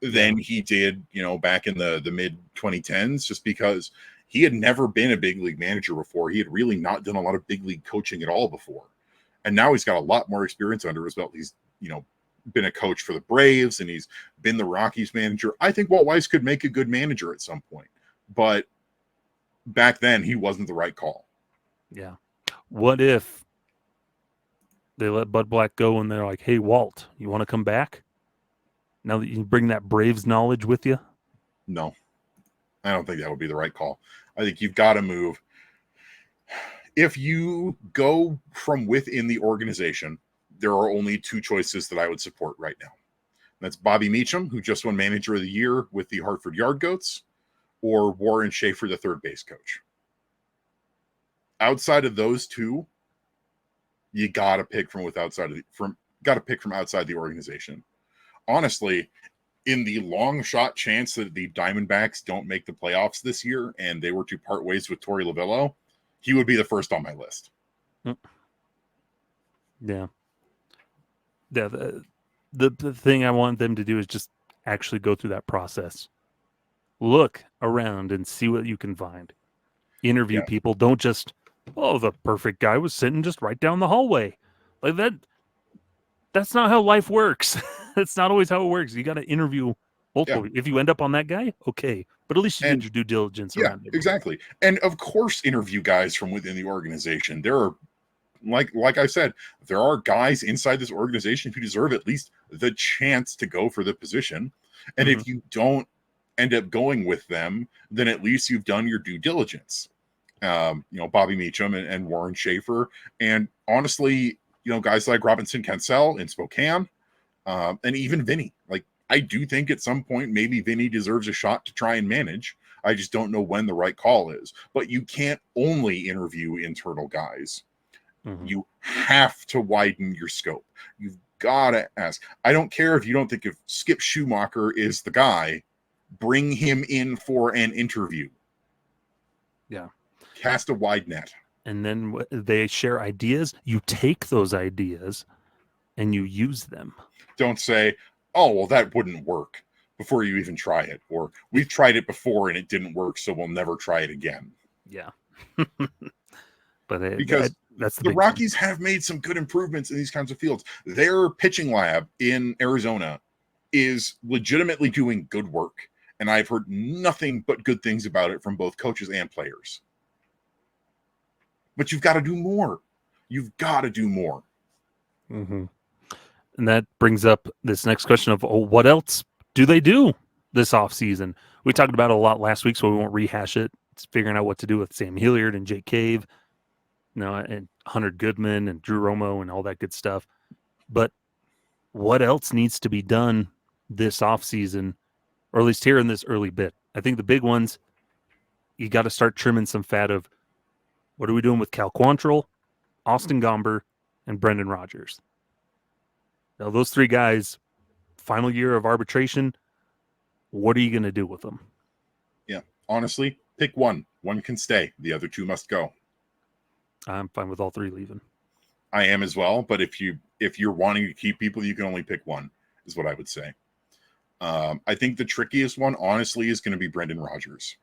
than he did, you know, back in the mid-2010s, just because he had never been a big league manager before. He had really not done a lot of big league coaching at all before. And now he's got a lot more experience under his belt. He's, you know, been a coach for the Braves and he's been the Rockies manager. I think Walt Weiss could make a good manager at some point, but back then he wasn't the right call. Yeah. What if they let Bud Black go and they're like, hey, Walt, you want to come back? Now that you bring that Braves knowledge with you? No, I don't think that would be the right call. I think you've got to move. If you go from within the organization, there are only two choices that I would support right now. That's Bobby Meacham, who just won Manager of the Year with the Hartford Yard Goats, or Warren Schaefer, the third base coach. Outside of those two, you got to pick from outside the organization. Honestly, in the long shot chance that the Diamondbacks don't make the playoffs this year and they were to part ways with Torey Lovillo, he would be the first on my list. Yeah. Yeah. The thing I want them to do is just actually go through that process. Look around and see what you can find. Interview people. Don't just, oh, the perfect guy was sitting just right down the hallway. Like that. That's not how life works. That's not always how it works. You got to interview multiple. If you end up on that guy, okay. But at least you did your due diligence around it. Exactly. And of course, interview guys from within the organization. There are, like I said, there are guys inside this organization who deserve at least the chance to go for the position. And if you don't end up going with them, then at least you've done your due diligence. You know, Bobby Meacham and Warren Schaefer. And honestly, you know, guys like Robinson Cancel in Spokane, and even Vinny. Like, I do think at some point maybe Vinny deserves a shot to try and manage. I just don't know when the right call is. But you can't only interview internal guys. You have to widen your scope. You've got to ask. I don't care if you don't think if Skip Schumacher is the guy, bring him in for an interview. Yeah. Cast a wide net. And then they share ideas. You take those ideas and you use them. Don't say, oh, well, that wouldn't work before you even try it. Or we've tried it before and it didn't work, so we'll never try it again. Yeah. But because that's the Rockies have made some good improvements in these kinds of fields. Their pitching lab in Arizona is legitimately doing good work. And I've heard nothing but good things about it from both coaches and players. but you've got to do more. You've got to do more. Mm-hmm. And that brings up this next question of, what else do they do this offseason? We talked about it a lot last week, so we won't rehash it. It's figuring out what to do with Sam Hilliard and Jake Cave, and Hunter Goodman and Drew Romo and all that good stuff. But what else needs to be done this offseason, or at least here in this early bit? I think the big ones, you got to start trimming some fat of, what are we doing with Cal Quantrill, Austin Gomber, and Brendan Rodgers? Now, those three guys, final year of arbitration, what are you going to do with them? Yeah, honestly, pick one. One can stay. The other two must go. I'm fine with all three leaving. I am as well, but if you're wanting to keep people, you can only pick one, is what I would say. I think the trickiest one, honestly, is going to be Brendan Rodgers,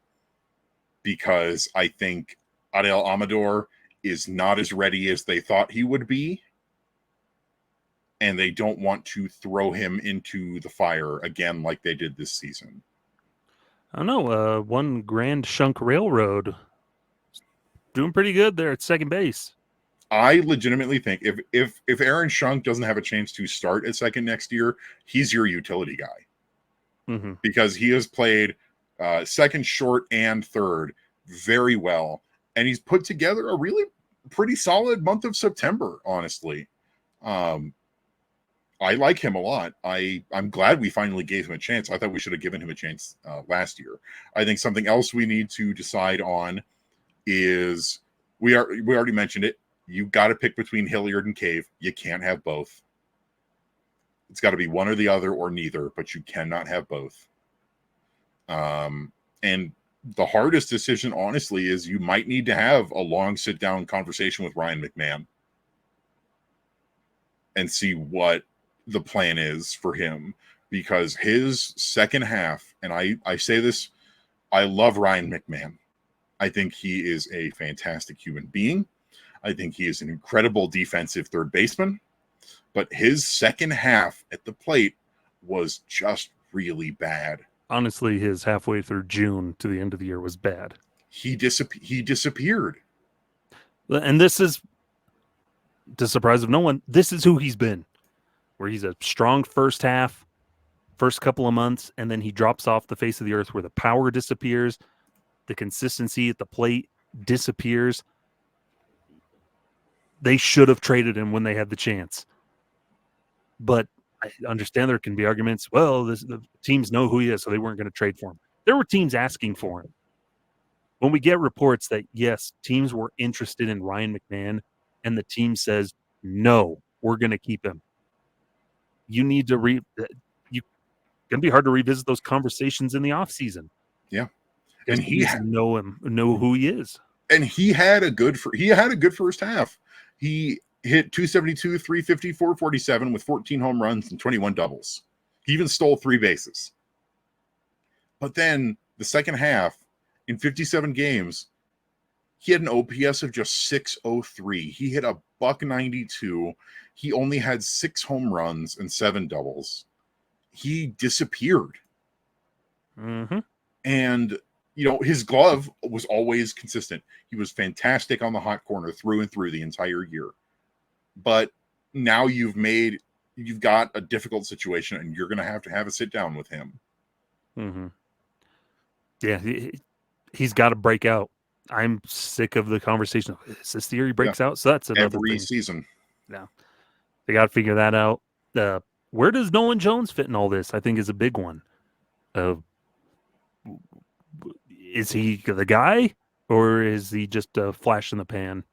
because I think Adel Amador is not as ready as they thought he would be, and they don't want to throw him into the fire again like they did this season. I don't know. One Grand Shunk Railroad doing pretty good there at second base. I legitimately think if Aaron Shunk doesn't have a chance to start at second next year, he's your utility guy, because he has played second, short, and third very well, and he's put together a really pretty solid month of September. Honestly, I like him a lot. I'm glad we finally gave him a chance. I thought we should have given him a chance last year. I think something else we need to decide on is, we already mentioned it. You got to pick between Hilliard and Cave. You can't have both. It's got to be one or the other or neither, but you cannot have both. And the hardest decision, honestly, is you might need to have a long sit-down conversation with Ryan McMahon and see what the plan is for him, because his second half, and I say this, I love Ryan McMahon. I think he is a fantastic human being. I think he is an incredible defensive third baseman, but his second half at the plate was just really bad. Honestly, his halfway through June to the end of the year was bad. He disappeared. And this is, to the surprise of no one, this is who he's been, where he's a strong first half, first couple of months, and then he drops off the face of the earth, where the power disappears, the consistency at the plate disappears. They should have traded him when they had the chance. But I understand there can be arguments, well, the teams know who he is, so they weren't going to trade for him. There were teams asking for him. When we get reports that, yes, teams were interested in Ryan McMahon, and the team says, no, we're going to keep him, you need to going to be hard to revisit those conversations in the offseason. Yeah. And he know who he is. And he had a good first half. He hit 272, 350, 447 with 14 home runs and 21 doubles. He even stole 3 bases. But then the second half, in 57 games, he had an OPS of just 603. He hit a .192. He only had 6 home runs and 7 doubles. He disappeared. And, his glove was always consistent. He was fantastic on the hot corner through and through the entire year. But now you've got a difficult situation, and you're going to have a sit down with him. Yeah, he's got to break out. I'm sick of the conversation. Is this the year he breaks out? So that's another every thing. Season. Yeah, they got to figure that out. Where does Nolan Jones fit in all this? I think is a big one. Is he the guy, or is he just a flash in the pan?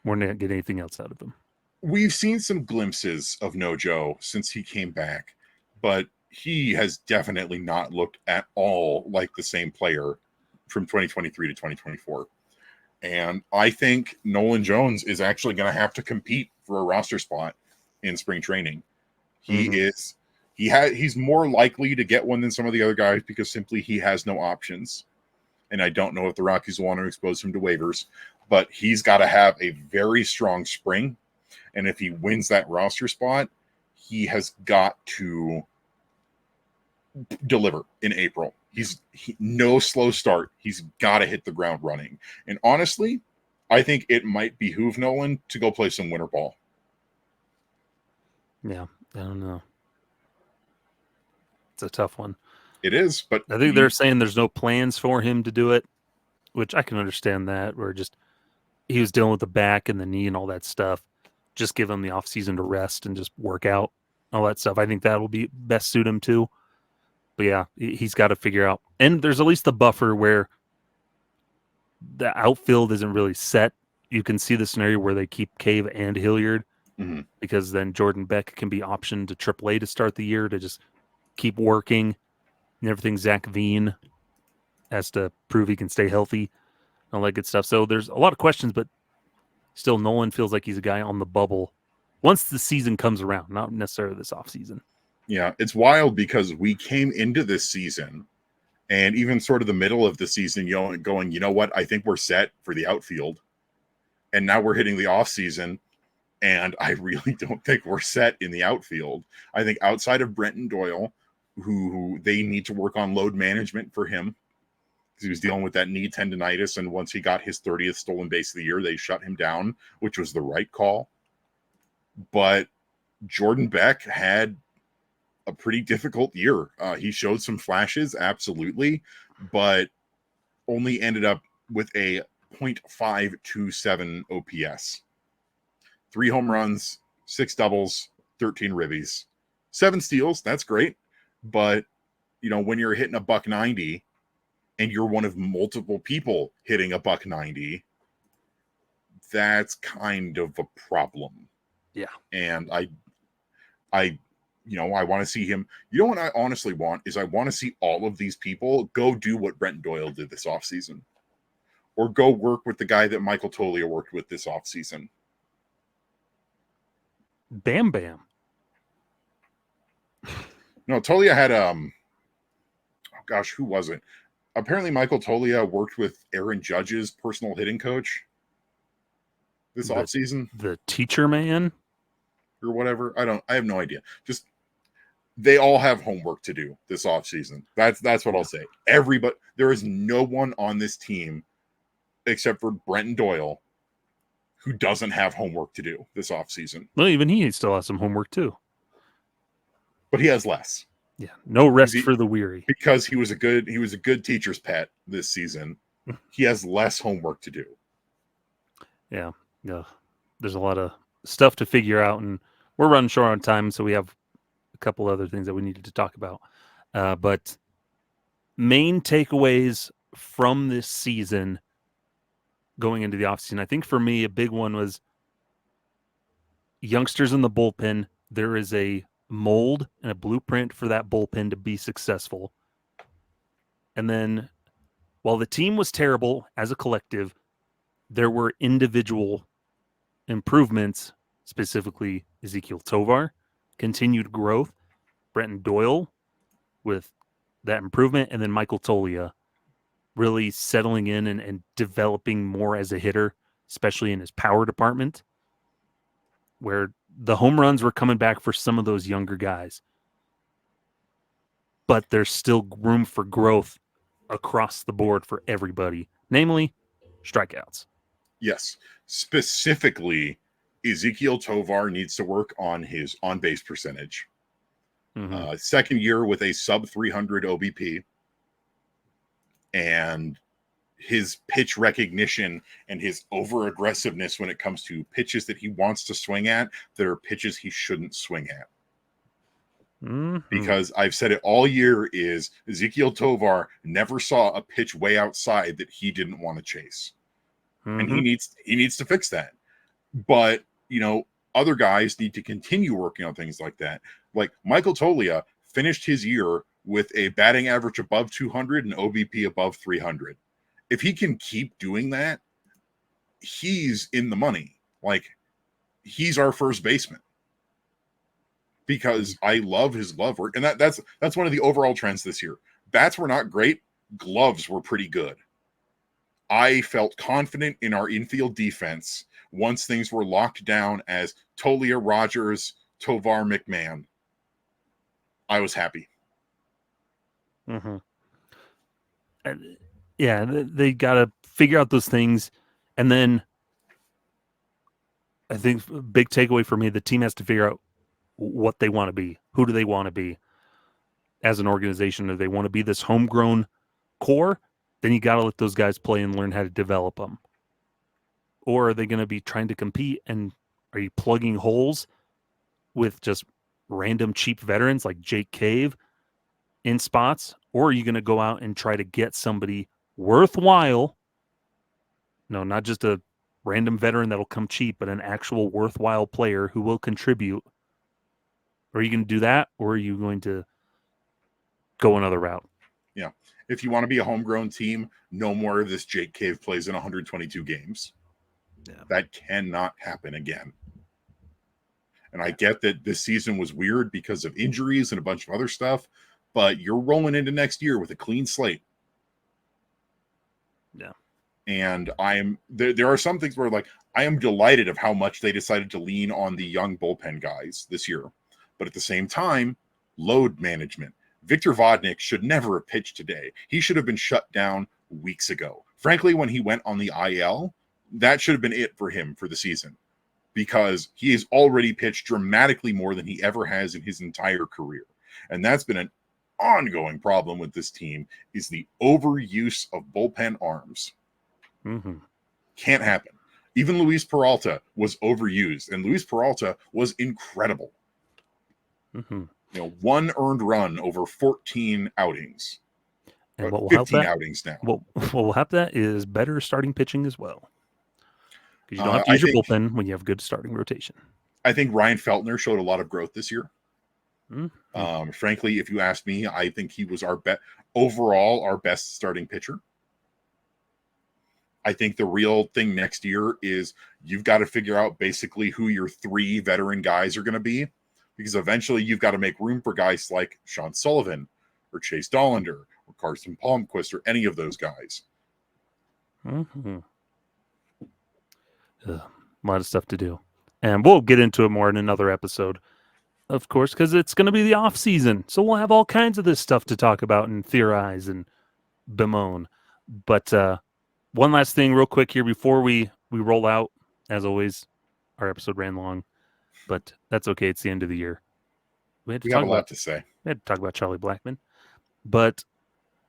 We're not getting anything else out of him. We've seen some glimpses of Nojo since he came back, but he has definitely not looked at all like the same player from 2023 to 2024. And I think Nolan Jones is actually going to have to compete for a roster spot in spring training. He's more likely to get one than some of the other guys, because simply he has no options. And I don't know if the Rockies want to expose him to waivers, but he's got to have a very strong spring. And if he wins that roster spot, he has got to deliver in April. No slow start. He's got to hit the ground running. And honestly, I think it might behoove Nolan to go play some winter ball. Yeah, I don't know. It's a tough one. It is, but I think they're saying there's no plans for him to do it, which I can understand that. Where just he was dealing with the back and the knee and all that stuff. Just give him the off season to rest and just work out, all that stuff. I think that will be best suit him too. But yeah, he's got to figure out. And there's at least the buffer where the outfield isn't really set. You can see the scenario where they keep Cave and Hilliard because then Jordan Beck can be optioned to AAA to start the year to just keep working and everything. Zach Veen has to prove he can stay healthy and all that good stuff. So there's a lot of questions, but still Nolan feels like he's a guy on the bubble once the season comes around, not necessarily this offseason. Yeah, it's wild because we came into this season and even sort of the middle of the season, going, you know what? I think we're set for the outfield. And now we're hitting the offseason, and I really don't think we're set in the outfield. I think outside of Brenton Doyle, who they need to work on load management for him, because he was dealing with that knee tendonitis, and once he got his 30th stolen base of the year, they shut him down, which was the right call. But Jordan Beck had a pretty difficult year. He showed some flashes, absolutely, but only ended up with a .527 OPS. 3 home runs, 6 doubles, 13 ribbies, 7 steals. That's great. But, when you're hitting a .190 and you're one of multiple people hitting a .190, that's kind of a problem. Yeah. And I want to see him. You know what I honestly want is I want to see all of these people go do what Brenton Doyle did this offseason, or go work with the guy that Michael Toglia worked with this offseason. Bam Bam. No, Toglia had who was it? Apparently Michael Toglia worked with Aaron Judge's personal hitting coach this offseason. The teacher man? Or whatever. I have no idea. Just they all have homework to do this offseason. That's what I'll say. Everybody, there is no one on this team except for Brenton Doyle who doesn't have homework to do this offseason. Well, even he still has some homework too. But he has less. Yeah, no rest for the weary. Because he was a good teacher's pet this season. He has less homework to do. Yeah. There's a lot of stuff to figure out, and we're running short on time, so we have a couple other things that we needed to talk about. But main takeaways from this season going into the offseason, I think for me, a big one was youngsters in the bullpen. There is a mold and a blueprint for that bullpen to be successful. And then while the team was terrible as a collective, there were individual improvements, specifically Ezekiel Tovar, continued growth, Brenton Doyle with that improvement, and then Michael Toglia really settling in and developing more as a hitter, especially in his power department, where the home runs were coming back for some of those younger guys. But there's still room for growth across the board for everybody, namely strikeouts. Yes. Specifically, Ezekiel Tovar needs to work on his on-base percentage. Second year with a sub 300 OBP, and his pitch recognition and his over aggressiveness when it comes to pitches that he wants to swing at that are pitches he shouldn't swing at. Because I've said it all year is Ezekiel Tovar never saw a pitch way outside that he didn't want to chase. And he needs to fix that. But, other guys need to continue working on things like that. Like Michael Toglia finished his year with a batting average above 200 and OBP above 300. If he can keep doing that, he's in the money. Like, he's our first baseman. Because I love his glove work. And that's one of the overall trends this year. Bats were not great. Gloves were pretty good. I felt confident in our infield defense once things were locked down as Toglia, Rogers, Tovar, McMahon. I was happy. Yeah, they got to figure out those things. And then I think big takeaway for me, the team has to figure out what they want to be. Who do they want to be as an organization? Do they want to be this homegrown core? Then you got to let those guys play and learn how to develop them. Or are they going to be trying to compete, and are you plugging holes with just random cheap veterans like Jake Cave in spots? Or are you going to go out and try to get somebody worthwhile? No, not just a random veteran that'll come cheap, but an actual worthwhile player who will contribute. Are you going to do that, or are you going to go another route? Yeah. If you want to be a homegrown team, no more of this Jake Cave plays in 122 games. Yeah. That cannot happen again. And I get that this season was weird because of injuries and a bunch of other stuff, but you're rolling into next year with a clean slate. Yeah. And there are some things where, like, I am delighted of how much they decided to lean on the young bullpen guys this year. But at the same time, load management. Victor Vodnik should never have pitched today. He should have been shut down weeks ago. Frankly, when he went on the IL, that should have been it for him for the season, because he has already pitched dramatically more than he ever has in his entire career. And that's been an ongoing problem with this team, is the overuse of bullpen arms. Mm-hmm. Can't happen. Even Luis Peralta was overused, and Luis Peralta was incredible. Mm-hmm. You know, 1 earned run over 14 outings. And what will 15 help that? outings now. What will help that is better starting pitching as well. Because you don't have to I use your think- bullpen when you have good starting rotation. I think Ryan Feltner showed a lot of growth this year. Mm-hmm. Frankly, if you ask me, I think he was our best starting pitcher. I think the real thing next year is you've got to figure out basically who your 3 veteran guys are going to be, because eventually you've got to make room for guys like Sean Sullivan or Chase Dollander or Carson Palmquist or any of those guys. Mm-hmm. A lot of stuff to do. And we'll get into it more in another episode, of course, because it's going to be the off season. So we'll have all kinds of this stuff to talk about and theorize and bemoan. But one last thing real quick here before we roll out. As always, our episode ran long, but that's okay. It's the end of the year. We have a lot to say. We had to talk about Charlie Blackmon. But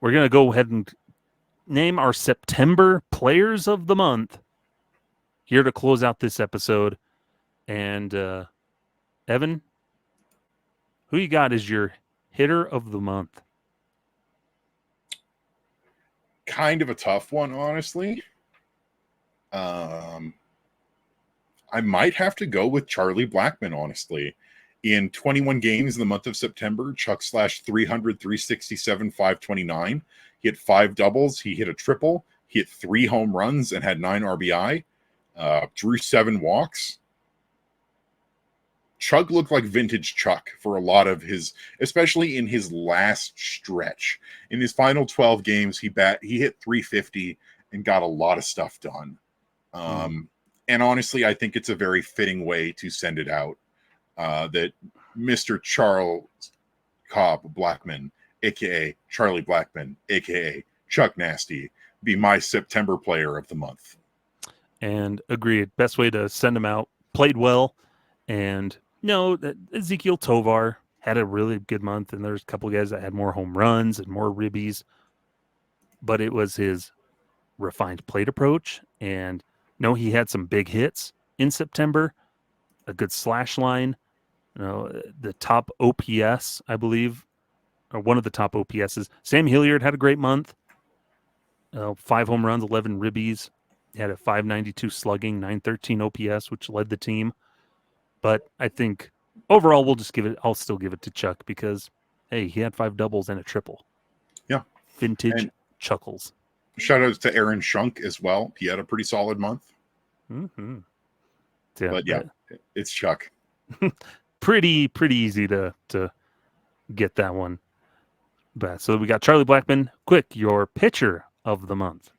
we're going to go ahead and name our September players of the month here to close out this episode. And Evan, who you got as your hitter of the month? Kind of a tough one, honestly. I might have to go with Charlie Blackmon, honestly. In 21 games in the month of September, Chuck slashed 300, 367, 529. He hit 5 doubles. He hit a triple. He hit 3 home runs and had 9 RBI. Drew 7 walks. Chuck looked like vintage Chuck for a lot of his, especially in his last stretch. In his final 12 games, he hit 350 and got a lot of stuff done. And honestly, I think it's a very fitting way to send it out. That Mr. Charles Cobb Blackmon, a.k.a. Charlie Blackmon, a.k.a. Chuck Nasty, be my September player of the month. And agreed. Best way to send him out. Played well. And Ezekiel Tovar had a really good month. And there's a couple of guys that had more home runs and more ribbies. But it was his refined plate approach. And he had some big hits in September. A good slash line. The top OPS, I believe, or one of the top OPSs. Sam Hilliard had a great month. 5 home runs, 11 ribbies. He had a 592 slugging, 913 OPS, which led the team. But I think overall, I'll still give it to Chuck because, hey, he had 5 doubles and a triple. Yeah. Vintage Chuckles. Shout out to Aaron Schunk as well. He had a pretty solid month. Mm-hmm. But it's Chuck. Pretty easy to get that one. But so we got Charlie Blackmon. Quick, your pitcher of the month.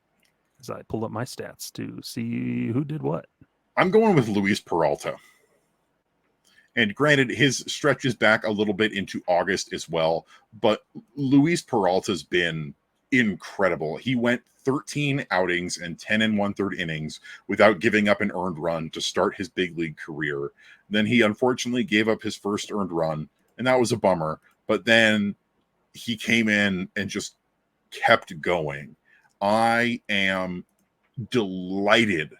As I pull up my stats to see who did what. I'm going with Luis Peralta. And granted, his stretches back a little bit into August as well. But Luis Peralta's been incredible. He went 13 outings and 10 1/3 innings without giving up an earned run to start his big league career. Then he unfortunately gave up his first earned run, and that was a bummer. But then he came in and just kept going. I am delighted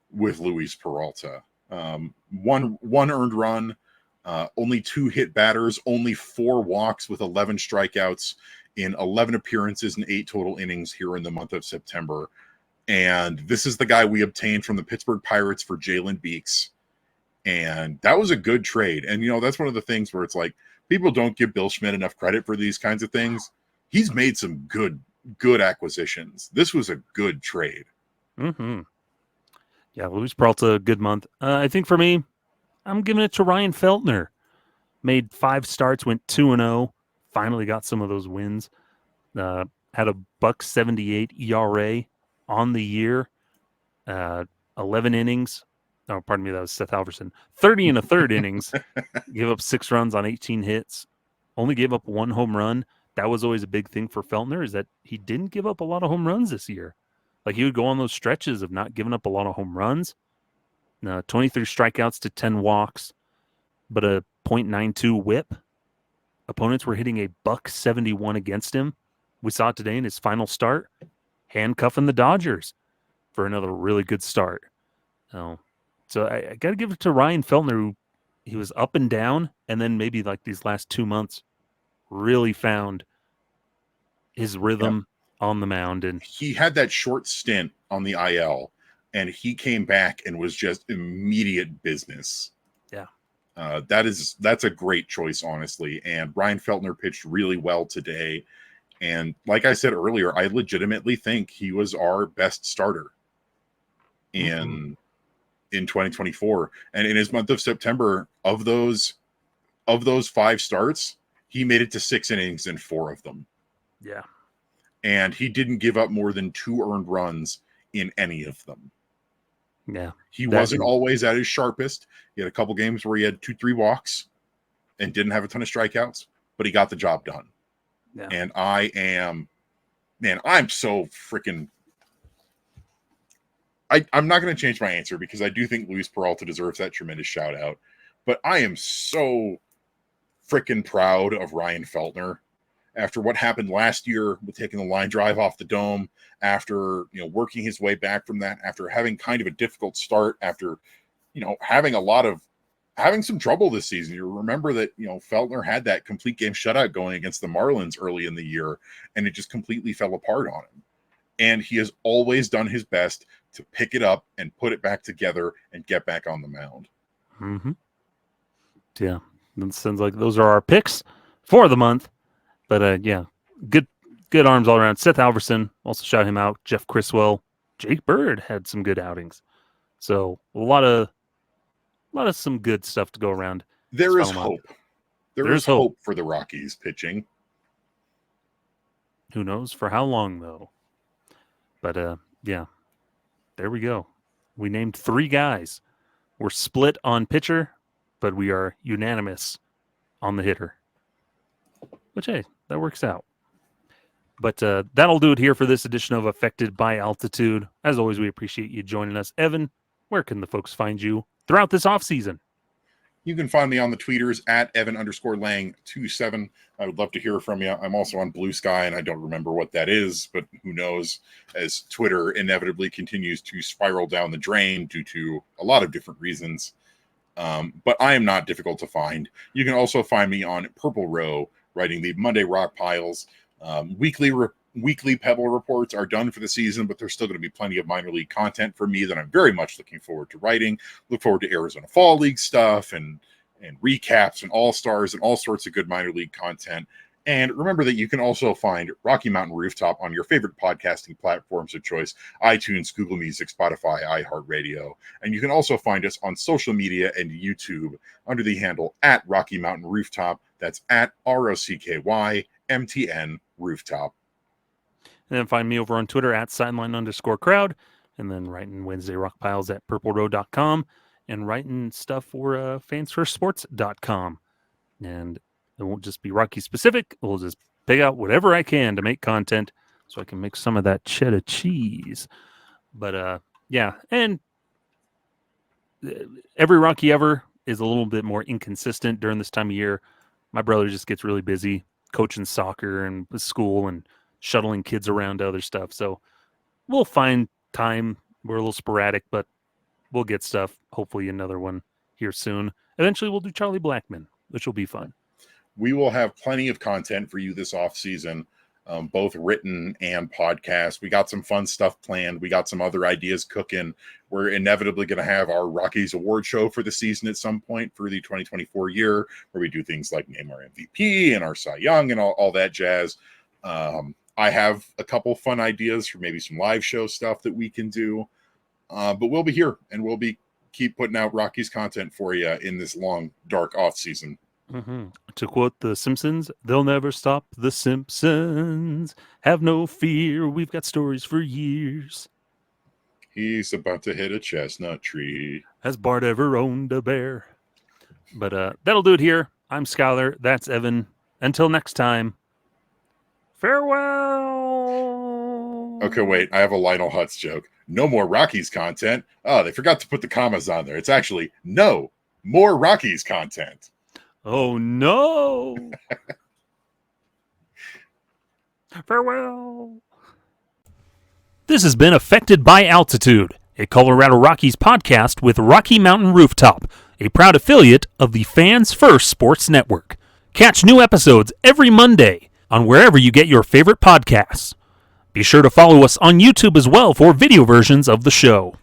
with Luis Peralta. One earned run, only 2 hit batters, only 4 walks with 11 strikeouts in 11 appearances and 8 total innings here in the month of September. And this is the guy we obtained from the Pittsburgh Pirates for Jalen Beeks. And that was a good trade. And, that's one of the things where it's like, people don't give Bill Schmidt enough credit for these kinds of things. He's made some good acquisitions. This was a good trade. Mm-hmm. Yeah, Luis Peralta, good month. I think for me, I'm giving it to Ryan Feltner. Made 5 starts, went 2-0. Finally got some of those wins. Had a .178 ERA on the year. 11 innings. Oh, pardon me, that was Seth Alverson. 30 1/3 innings. Gave up 6 runs on 18 hits. Only gave up 1 home run. That was always a big thing for Feltner, is that he didn't give up a lot of home runs this year. Like, he would go on those stretches of not giving up a lot of home runs. 23 strikeouts to 10 walks, but a .92 whip. Opponents were hitting a .171 against him. We saw it today in his final start, handcuffing the Dodgers for another really good start. So I got to give it to Ryan Feltner, who he was up and down, and then maybe like these last 2 months really found his rhythm on the mound. And he had that short stint on the IL, and he came back and was just immediate business. Yeah. That's a great choice, honestly. And Ryan Feltner pitched really well today. And like I said earlier, I legitimately think he was our best starter in 2024. And in his month of September, of those 5 starts, he made it to 6 innings in 4 of them. Yeah. And he didn't give up more than 2 earned runs in any of them. Yeah. He wasn't always at his sharpest. He had a couple games where he had 2-3 walks and didn't have a ton of strikeouts, but he got the job done. Yeah. And I'm so freaking... I'm not going to change my answer because I do think Luis Peralta deserves that tremendous shout out. But I am so freaking proud of Ryan Feltner after what happened last year with taking the line drive off the dome, after working his way back from that, after having kind of a difficult start, after having some trouble this season. You remember that Feltner had that complete game shutout going against the Marlins early in the year, and it just completely fell apart on him. And he has always done his best to pick it up and put it back together and get back on the mound. Mm-hmm. Yeah, it sounds like those are our picks for the month. But yeah, good arms all around. Seth Alverson, also shout him out. Jeff Criswell, Jake Bird had some good outings. So a lot of some good stuff to go around. There is hope. There is hope for the Rockies pitching. Who knows for how long though? But yeah, there we go. We named 3 guys. We're split on pitcher, but we are unanimous on the hitter. Which, hey, that works out. But that'll do it here for this edition of Affected by Altitude. As always, we appreciate you joining us. Evan, where can the folks find you throughout this offseason? You can find me on the tweeters at Evan_Lang27. I would love to hear from you. I'm also on Blue Sky, and I don't remember what that is, but who knows, as Twitter inevitably continues to spiral down the drain due to a lot of different reasons. But I am not difficult to find. You can also find me on Purple Row, writing the Monday Rock Piles. Weekly Pebble reports are done for the season, but there's still going to be plenty of minor league content for me that I'm very much looking forward to writing. Look forward to Arizona Fall League stuff and recaps and all-stars and all sorts of good minor league content. And remember that you can also find Rocky Mountain Rooftop on your favorite podcasting platforms of choice: iTunes, Google Music, Spotify, iHeartRadio. And you can also find us on social media and YouTube under the handle at Rocky Mountain Rooftop. That's at ROCKYMTN Rooftop. And then find me over on Twitter at sideline_crowd. And then writing Wednesday Rock Piles at purplerow.com and writing stuff for fansfirstsports.com. And it won't just be Rocky specific. We'll just pick out whatever I can to make content. so I can make some of that cheddar cheese. But yeah, and every Rocky ever is a little bit more inconsistent during this time of year. My brother just gets really busy coaching soccer and school and shuttling kids around to other stuff. So we'll find time. We're a little sporadic, but we'll get stuff. Hopefully another one here soon. Eventually we'll do Charlie Blackmon, which will be fun. We will have plenty of content for you this off season, both written and podcast. We got some fun stuff planned. We got some other ideas cooking. We're inevitably going to have our Rockies award show for the season at some point for the 2024 year, where we do things like name our MVP and our Cy Young and all that jazz. I have a couple fun ideas for maybe some live show stuff that we can do. But we'll be here and we'll keep putting out Rockies content for you in this long, dark off season. Mm-hmm. To quote The Simpsons, they'll never stop the Simpsons. Have no fear, we've got stories for years. He's about to hit a chestnut tree. Has Bart ever owned a bear? But that'll do it here. I'm Skyler. That's Evan. Until next time, farewell. Okay, wait. I have a Lionel Hutz joke. No more Rockies content. Oh, they forgot to put the commas on there. It's actually no more Rockies content. Oh, no. Farewell. This has been Affected by Altitude, a Colorado Rockies podcast with Rocky Mountain Rooftop, a proud affiliate of the Fans First Sports Network. Catch new episodes every Monday on wherever you get your favorite podcasts. Be sure to follow us on YouTube as well for video versions of the show.